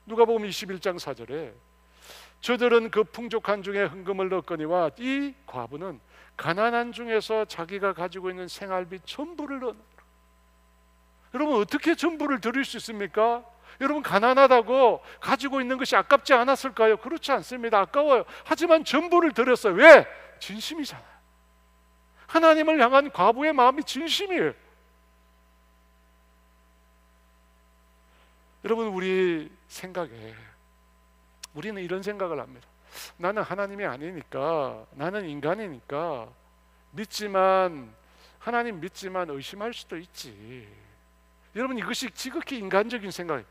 누가복음 21장 4절에 저들은 그 풍족한 중에 헌금을 넣거니와 이 과부는 가난한 중에서 자기가 가지고 있는 생활비 전부를 넣는. 여러분, 어떻게 전부를 드릴 수 있습니까? 여러분, 가난하다고 가지고 있는 것이 아깝지 않았을까요? 그렇지 않습니다. 아까워요. 하지만 전부를 드렸어요. 왜? 진심이잖아요. 하나님을 향한 과부의 마음이 진심이에요. 여러분, 우리 생각에 우리는 이런 생각을 합니다. 나는 하나님이 아니니까, 나는 인간이니까 하나님 믿지만 의심할 수도 있지. 여러분, 이것이 지극히 인간적인 생각이에요.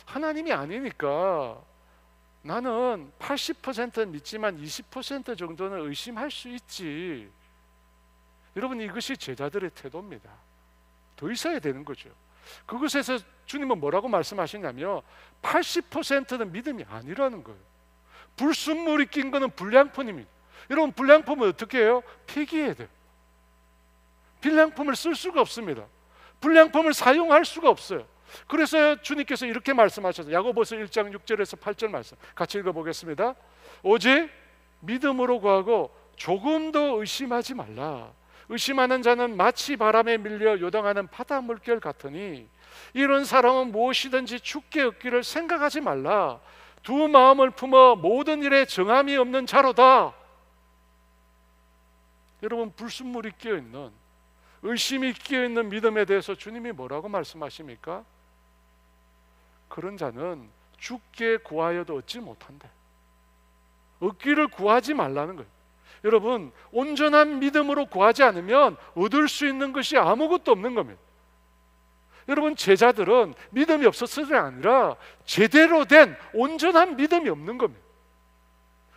하나님이 아니니까 나는 80% 믿지만 20% 정도는 의심할 수 있지. 여러분, 이것이 제자들의 태도입니다. 더 있어야 되는 거죠. 그것에서 주님은 뭐라고 말씀하시냐면 80%는 믿음이 아니라는 거예요. 불순물이 낀 거는 불량품입니다. 여러분, 불량품은 어떻게 해요? 폐기해야 돼요. 불량품을 쓸 수가 없습니다. 불량품을 사용할 수가 없어요. 그래서 주님께서 이렇게 말씀하셨어요. 야고보서 1장 6절에서 8절 말씀 같이 읽어보겠습니다. 오직 믿음으로 구하고 조금도 의심하지 말라. 의심하는 자는 마치 바람에 밀려 요동하는 바다 물결 같으니 이런 사람은 무엇이든지 죽게 얻기를 생각하지 말라. 두 마음을 품어 모든 일에 정함이 없는 자로다. 여러분, 불순물이 끼어있는, 의심이 끼어있는 믿음에 대해서 주님이 뭐라고 말씀하십니까? 그런 자는 죽게 구하여도 얻지 못한대. 얻기를 구하지 말라는 거예요. 여러분, 온전한 믿음으로 구하지 않으면 얻을 수 있는 것이 아무것도 없는 겁니다. 여러분, 제자들은 믿음이 없었을 아니라 제대로 된 온전한 믿음이 없는 겁니다.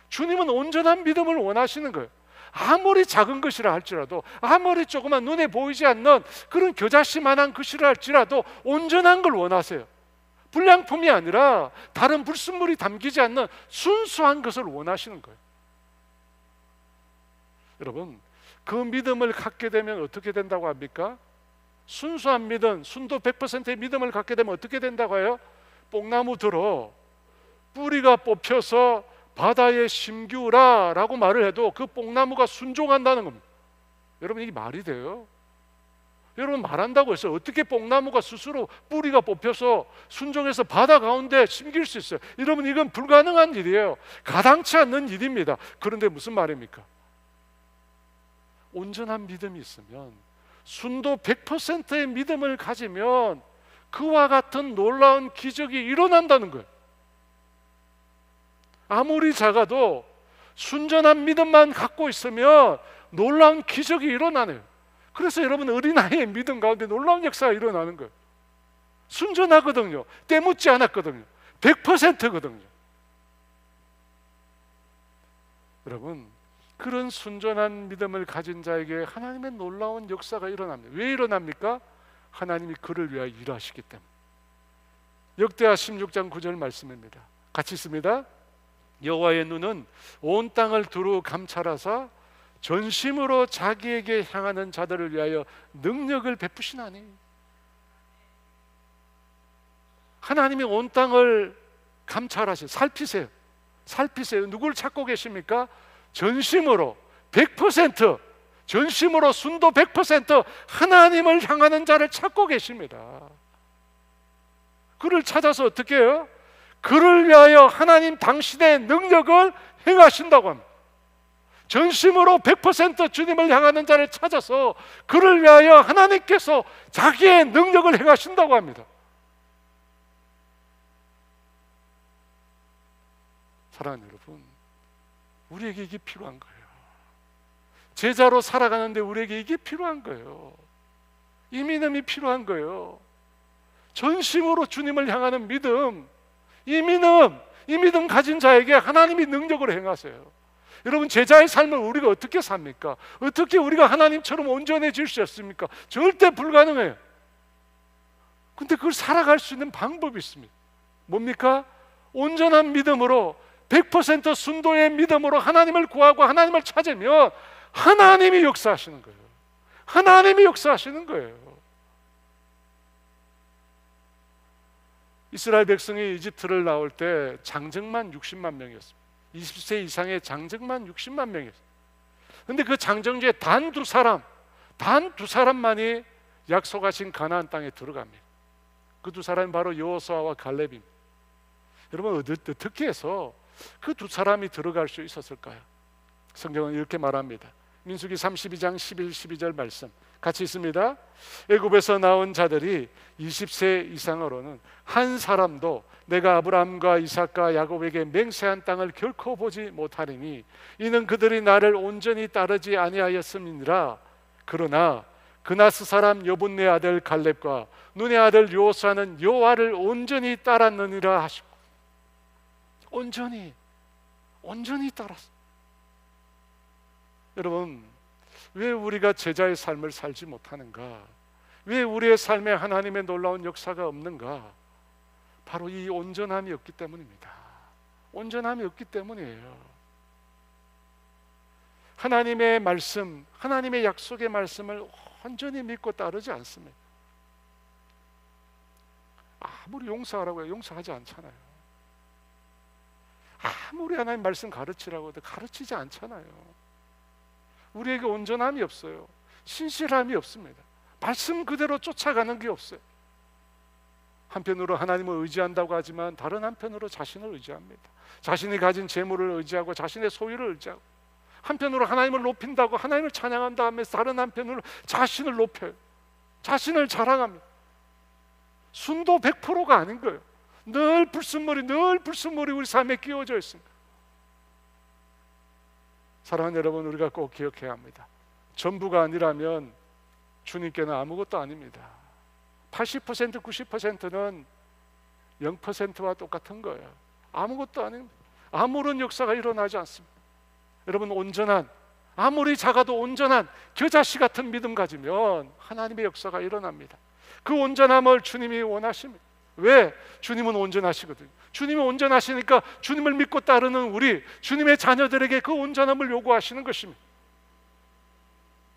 주님은 온전한 믿음을 원하시는 거예요. 아무리 작은 것이라 할지라도, 아무리 조그만 눈에 보이지 않는 그런 겨자씨만한 것이라 할지라도 온전한 걸 원하세요. 불량품이 아니라 다른 불순물이 담기지 않는 순수한 것을 원하시는 거예요. 여러분, 그 믿음을 갖게 되면 어떻게 된다고 합니까? 순수한 믿음, 순도 100%의 믿음을 갖게 되면 어떻게 된다고 해요? 뽕나무 들어 뿌리가 뽑혀서 바다에 심기우라 라고 말을 해도 그 뽕나무가 순종한다는 겁니다. 여러분, 이게 말이 돼요? 여러분, 말한다고 해서 어떻게 뽕나무가 스스로 뿌리가 뽑혀서 순종해서 바다 가운데 심길 수 있어요? 여러분, 이건 불가능한 일이에요. 가당치 않는 일입니다. 그런데 무슨 말입니까? 온전한 믿음이 있으면, 순도 100%의 믿음을 가지면 그와 같은 놀라운 기적이 일어난다는 거예요. 아무리 작아도 순전한 믿음만 갖고 있으면 놀라운 기적이 일어나네요. 그래서 여러분, 어린아이의 믿음 가운데 놀라운 역사가 일어나는 거예요. 순전하거든요. 때묻지 않았거든요. 100%거든요. 여러분, 그런 순전한 믿음을 가진 자에게 하나님의 놀라운 역사가 일어납니다. 왜 일어납니까? 하나님이 그를 위하여 일하시기 때문에. 역대하 16장 9절 말씀입니다. 같이 있습니다. 여호와의 눈은 온 땅을 두루 감찰하사 전심으로 자기에게 향하는 자들을 위하여 능력을 베푸시나니. 하나님이 온 땅을 감찰하세요. 살피세요. 살피세요. 누굴 찾고 계십니까? 전심으로 100%, 전심으로 순도 100% 하나님을 향하는 자를 찾고 계십니다. 그를 찾아서 어떻게 해요? 그를 위하여 하나님 당신의 능력을 행하신다고 합니다. 전심으로 100% 주님을 향하는 자를 찾아서 그를 위하여 하나님께서 자기의 능력을 행하신다고 합니다. 사랑하는 여러분, 우리에게 이게 필요한 거예요. 제자로 살아가는데 우리에게 이게 필요한 거예요. 이 믿음이 필요한 거예요. 전심으로 주님을 향하는 믿음, 이 믿음 가진 자에게 하나님이 능력을 행하세요. 여러분, 제자의 삶을 우리가 어떻게 삽니까? 어떻게 우리가 하나님처럼 온전해질 수 있습니까? 절대 불가능해요. 근데 그걸 살아갈 수 있는 방법이 있습니다. 뭡니까? 온전한 믿음으로 100% 순도의 믿음으로 하나님을 구하고 하나님을 찾으면 하나님이 역사하시는 거예요. 하나님이 역사하시는 거예요. 이스라엘 백성이 이집트를 나올 때 장정만 60만 명이었습니다. 20세 이상의 장정만 60만 명이었어요. 그런데 그 장정 중에 단 두 사람만이 약속하신 가나안 땅에 들어갑니다. 그 두 사람이 바로 여호수아와 갈렙입니다. 여러분, 어떻게 해서 그 두 사람이 들어갈 수 있었을까요? 성경은 이렇게 말합니다. 민수기 32장 11, 12절 말씀 같이 있습니다. 애굽에서 나온 자들이 20세 이상으로는 한 사람도 내가 아브라함과 이삭과 야곱에게 맹세한 땅을 결코 보지 못하리니 이는 그들이 나를 온전히 따르지 아니하였음이니라. 그러나 그나스 사람 여분네 아들 갈렙과 눈의 아들 여호수아는 여호와를 온전히 따랐느니라 하시고, 온전히 따랐어. 여러분, 왜 우리가 제자의 삶을 살지 못하는가? 왜 우리의 삶에 하나님의 놀라운 역사가 없는가? 바로 이 온전함이 없기 때문입니다. 온전함이 없기 때문이에요. 하나님의 말씀, 하나님의 약속의 말씀을 온전히 믿고 따르지 않습니다. 아무리 용서하라고 해도 용서하지 않잖아요. 아무리 하나님 말씀 가르치라고 해도 가르치지 않잖아요. 우리에게 온전함이 없어요. 신실함이 없습니다. 말씀 그대로 쫓아가는 게 없어요. 한편으로 하나님을 의지한다고 하지만 다른 한편으로 자신을 의지합니다. 자신이 가진 재물을 의지하고 자신의 소유를 의지하고 한편으로 하나님을 높인다고 하나님을 찬양한다 하면서 다른 한편으로 자신을 높여요. 자신을 자랑합니다. 순도 100%가 아닌 거예요. 늘 불순물이 우리 삶에 끼워져 있습니다. 사랑하는 여러분, 우리가 꼭 기억해야 합니다. 전부가 아니라면 주님께는 아무것도 아닙니다. 80%, 90%는 0%와 똑같은 거예요. 아무것도 아닙니다. 아무런 역사가 일어나지 않습니다. 여러분, 온전한, 아무리 작아도 온전한 겨자씨 같은 믿음 가지면 하나님의 역사가 일어납니다. 그 온전함을 주님이 원하십니다. 왜? 주님은 온전하시거든요. 주님이 온전하시니까 주님을 믿고 따르는 우리 주님의 자녀들에게 그 온전함을 요구하시는 것입니다.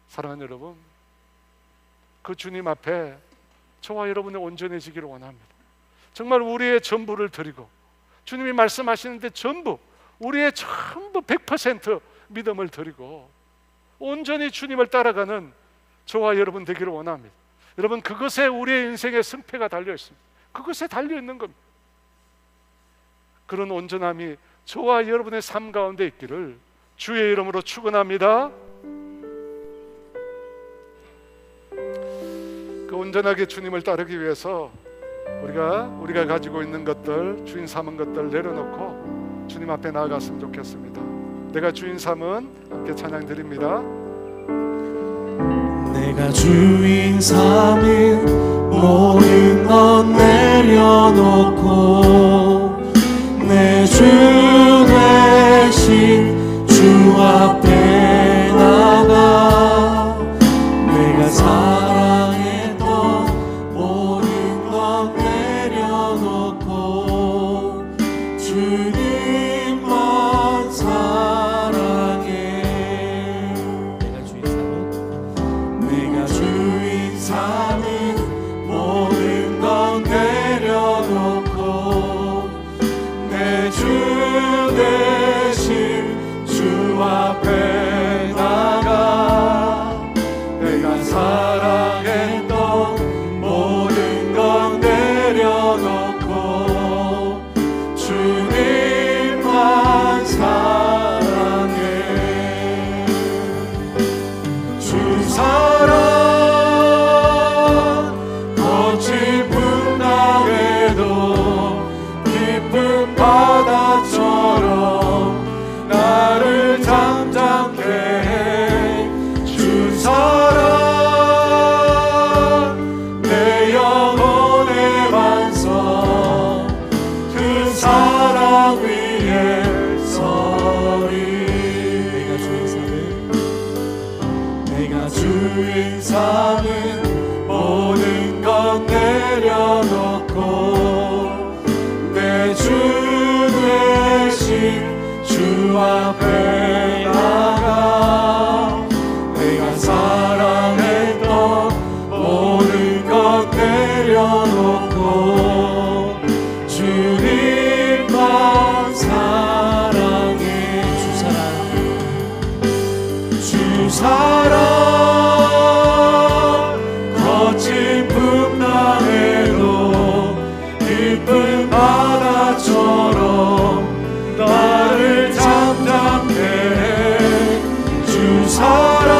사랑하는 여러분, 그 주님 앞에 저와 여러분이 온전해지기를 원합니다. 정말 우리의 전부를 드리고 주님이 말씀하시는데 우리의 전부 100% 믿음을 드리고 온전히 주님을 따라가는 저와 여러분 되기를 원합니다. 여러분, 그것에 우리의 인생의 승패가 달려 있습니다. 그것에 달려 있는 겁니다. 그런 온전함이 저와 여러분의 삶 가운데 있기를 주의 이름으로 축원합니다. 그 온전하게 주님을 따르기 위해서 우리가 가지고 있는 것들, 주인 삼은 것들 내려놓고 주님 앞에 나아갔으면 좋겠습니다. 내가 주인 삼은 함께 찬양 드립니다. 내가 주인 삼은 모든 것 내려놓고 내 주 되신 주 앞에 나가 내가 사랑했던 모든 것 내려놓고 주님만 사랑해. 내가 주인 삼은 모든 것 내려놓고 내 주 대신 주 앞에 나가 내가 사랑했던 모든 것 내려놓고 주님만 사랑해. 주 사랑 거친 풍랑에도 깊은 바다처럼 나를 잠잠케 해. 주 사랑 내 영혼의 반석 그 사랑 위에 서리. 내가 주인 삼은 모든 것 내려놓고 내 주 대신 주 앞에 나가 내가 사랑했던 모든 것 내려놓고 주님만 사랑해. 주 사랑 거친 풍랑에도 깊은 바다처럼 나를 잠잠케 해. 주 사랑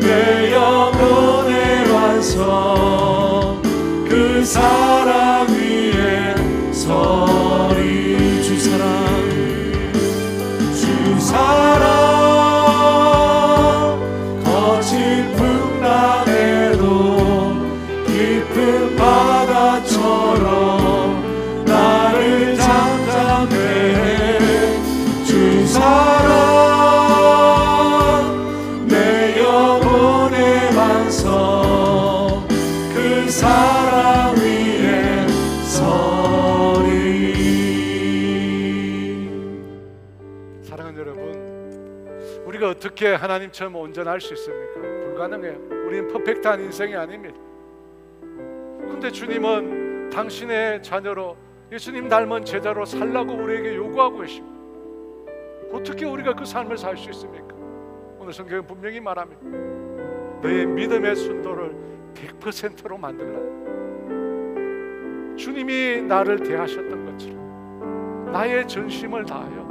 내 영혼의 완성 그 사랑 위에 서리. 주 사랑 거친 풍랑에도 깊은 바다처럼 나를 잠잠케 해. 주 사랑 내 영혼의 완성 그 사랑 위에 서리. 사랑하는 여러분, 우리가 어떻게 하나님처럼 온전할 수 있습니까? 불가능해요. 우리는 퍼펙트한 인생이 아닙니다. 근데 주님은 당신의 자녀로 예수님 닮은 제자로 살라고 우리에게 요구하고 계십니다. 어떻게 우리가 그 삶을 살 수 있습니까? 오늘 성경은 분명히 말합니다. 너의 믿음의 순도를 100%로 만들라. 주님이 나를 대하셨던 것처럼 나의 전심을 다하여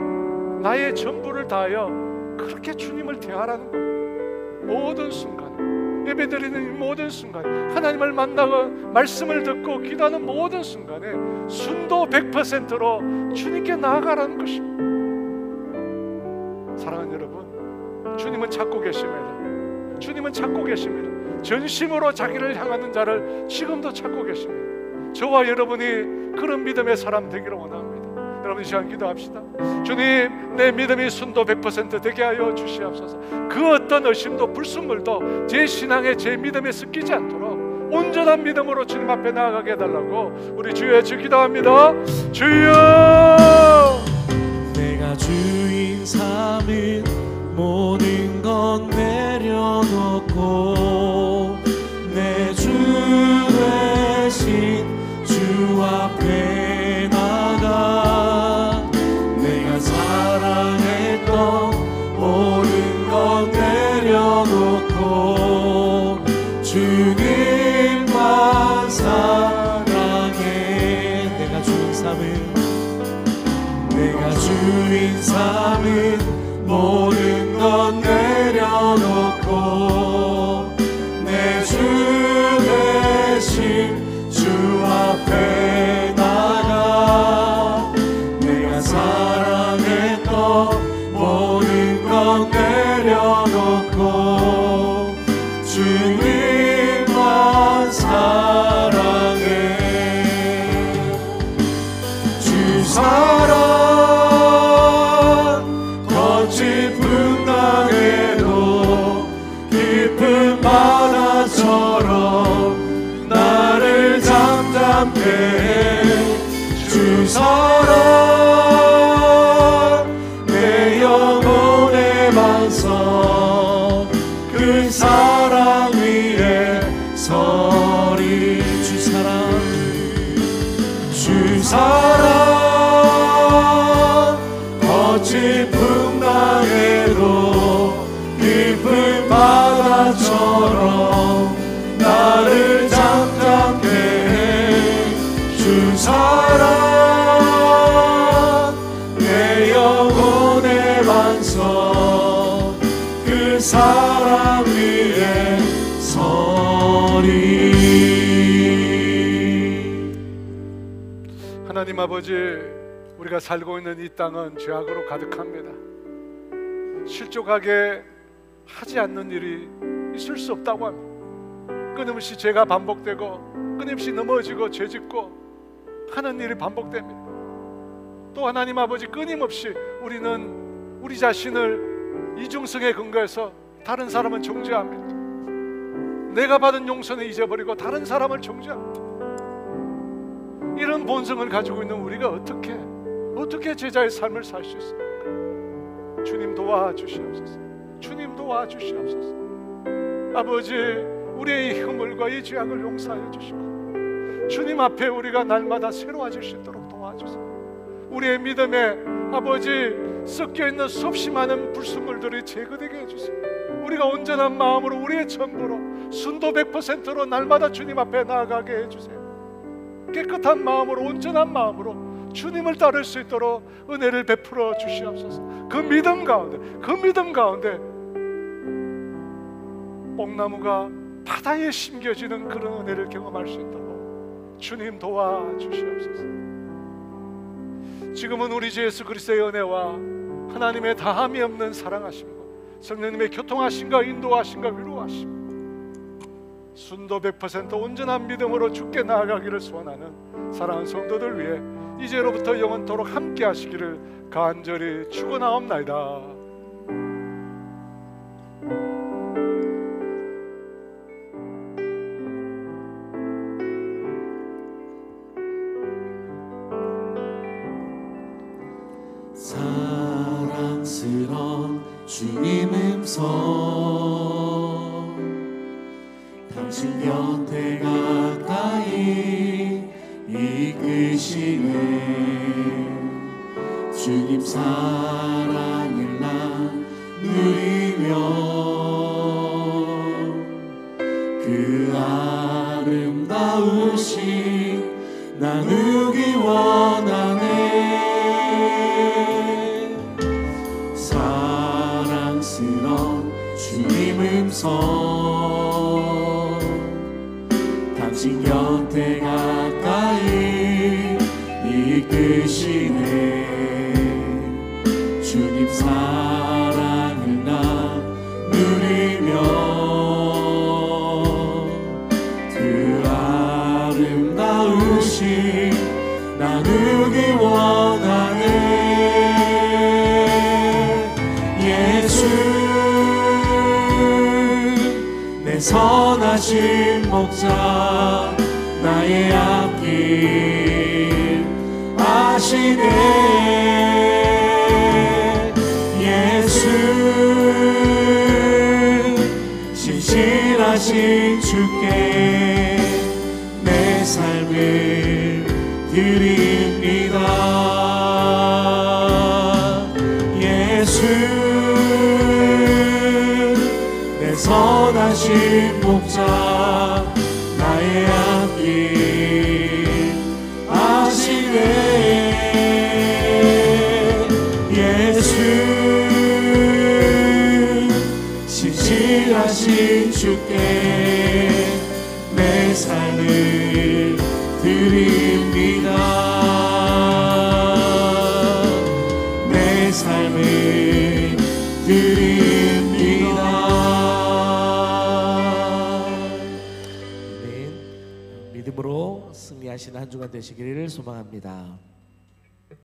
나의 전부를 다하여 그렇게 주님을 대하라는 겁니다. 모든 순간, 예배드리는 모든 순간, 하나님을 만나고 말씀을 듣고 기도하는 모든 순간에 순도 100%로 주님께 나아가라는 것입니다. 사랑하는 여러분, 주님은 찾고 계십니다. 주님은 찾고 계십니다. 전심으로 자기를 향하는 자를 지금도 찾고 계십니다. 저와 여러분이 그런 믿음의 사람 되기를 원합니다. 여러분, 이 시간 기도합시다. 주님, 내 믿음이 순도 100% 되게 하여 주시옵소서. 그 어떤 의심도 불순물도 제 신앙에, 제 믿음에 섞이지 않도록 온전한 믿음으로 주님 앞에 나아가게 해달라고 우리 주여 주 기도합니다. 주여, 내가 주인 삼은 모든 건 내려놓고 내 주 대신 주 앞에 나가 내가 사랑했던 모든 건 내려놓고 주님만 사랑해. 내가 주인 삼은 모든 건 내려놓고 내 주 대신 주 앞에 나가 내가 사랑했던 모든 건 내려놓고 주님만 사랑해. 주 사랑 거친 풍랑에도 깊은 바다처럼 나를 잠잠케 해. 주 사랑 내 영혼의 반석 그 사랑 위에 서리. 주 사랑 거친 풍랑에도 깊은 바다처럼 나를 잠잠케 해. 주 사랑 내 영혼의 반석 그 사랑 위에 서리. 하나님 아버지, 우리가 살고 있는 이 땅은 죄악으로 가득합니다. 실족하게 하지 않는 일이 있을 수 없다고 합니다. 끊임없이 죄가 반복되고 끊임없이 넘어지고 죄짓고 하는 일이 반복됩니다. 또 하나님 아버지, 끊임없이 우리는 우리 자신을 이중성에 근거해서 다른 사람은 정죄합니다. 내가 받은 용서는 잊어버리고 다른 사람을 정죄합니다. 이런 본성을 가지고 있는 우리가 어떻게 제자의 삶을 살 수 있습니까? 주님 도와주시옵소서. 주님 도와주시옵소서. 아버지, 우리의 이 허물과 이 죄악을 용서하여 주시고 주님 앞에 우리가 날마다 새로워질 수 있도록 도와주세요. 우리의 믿음에 아버지 섞여있는 수없이 많은 불순물들이 제거되게 해주세요. 우리가 온전한 마음으로 우리의 전부로 순도 100%로 날마다 주님 앞에 나아가게 해주세요. 깨끗한 마음으로, 온전한 마음으로 주님을 따를 수 있도록 은혜를 베풀어 주시옵소서. 그 믿음 가운데 뽕나무가 바다에 심겨지는 그런 은혜를 경험할 수 있도록 주님 도와주시옵소서. 지금은 우리 주 예수 그리스도의 은혜와 하나님의 다함이 없는 사랑하심과 성령님의 교통하심과 인도하심과 위로하심, 순도 100% 온전한 믿음으로 주께 나아가기를 소원하는 사랑하는 성도들 위해 이제로부터 영원토록 함께 하시기를 간절히 축원하옵나이다. 사랑스러운 주님 음성 당신 곁에 가까이 이끄시네. 주님 사랑을 나누리며 그 아름다우신 나누기 원하네. 주셔서 당신 곁에 가까이 이끄시네. 주님 사랑을 나누리며 그 아름다우신 나누기 원하네. 예수 내 선하신 목자 나의 앞길 아시네. 예수 신실하신 주께 내 삶을 드립니다. 예수 내 선하신 목자 나의 앞길 아시네. 예수 신실하신 주께 내 삶을 드립니다. 내 삶을 드립니다. 아멘. 믿음으로 승리하시는 한 주간 되시기를 소망합니다.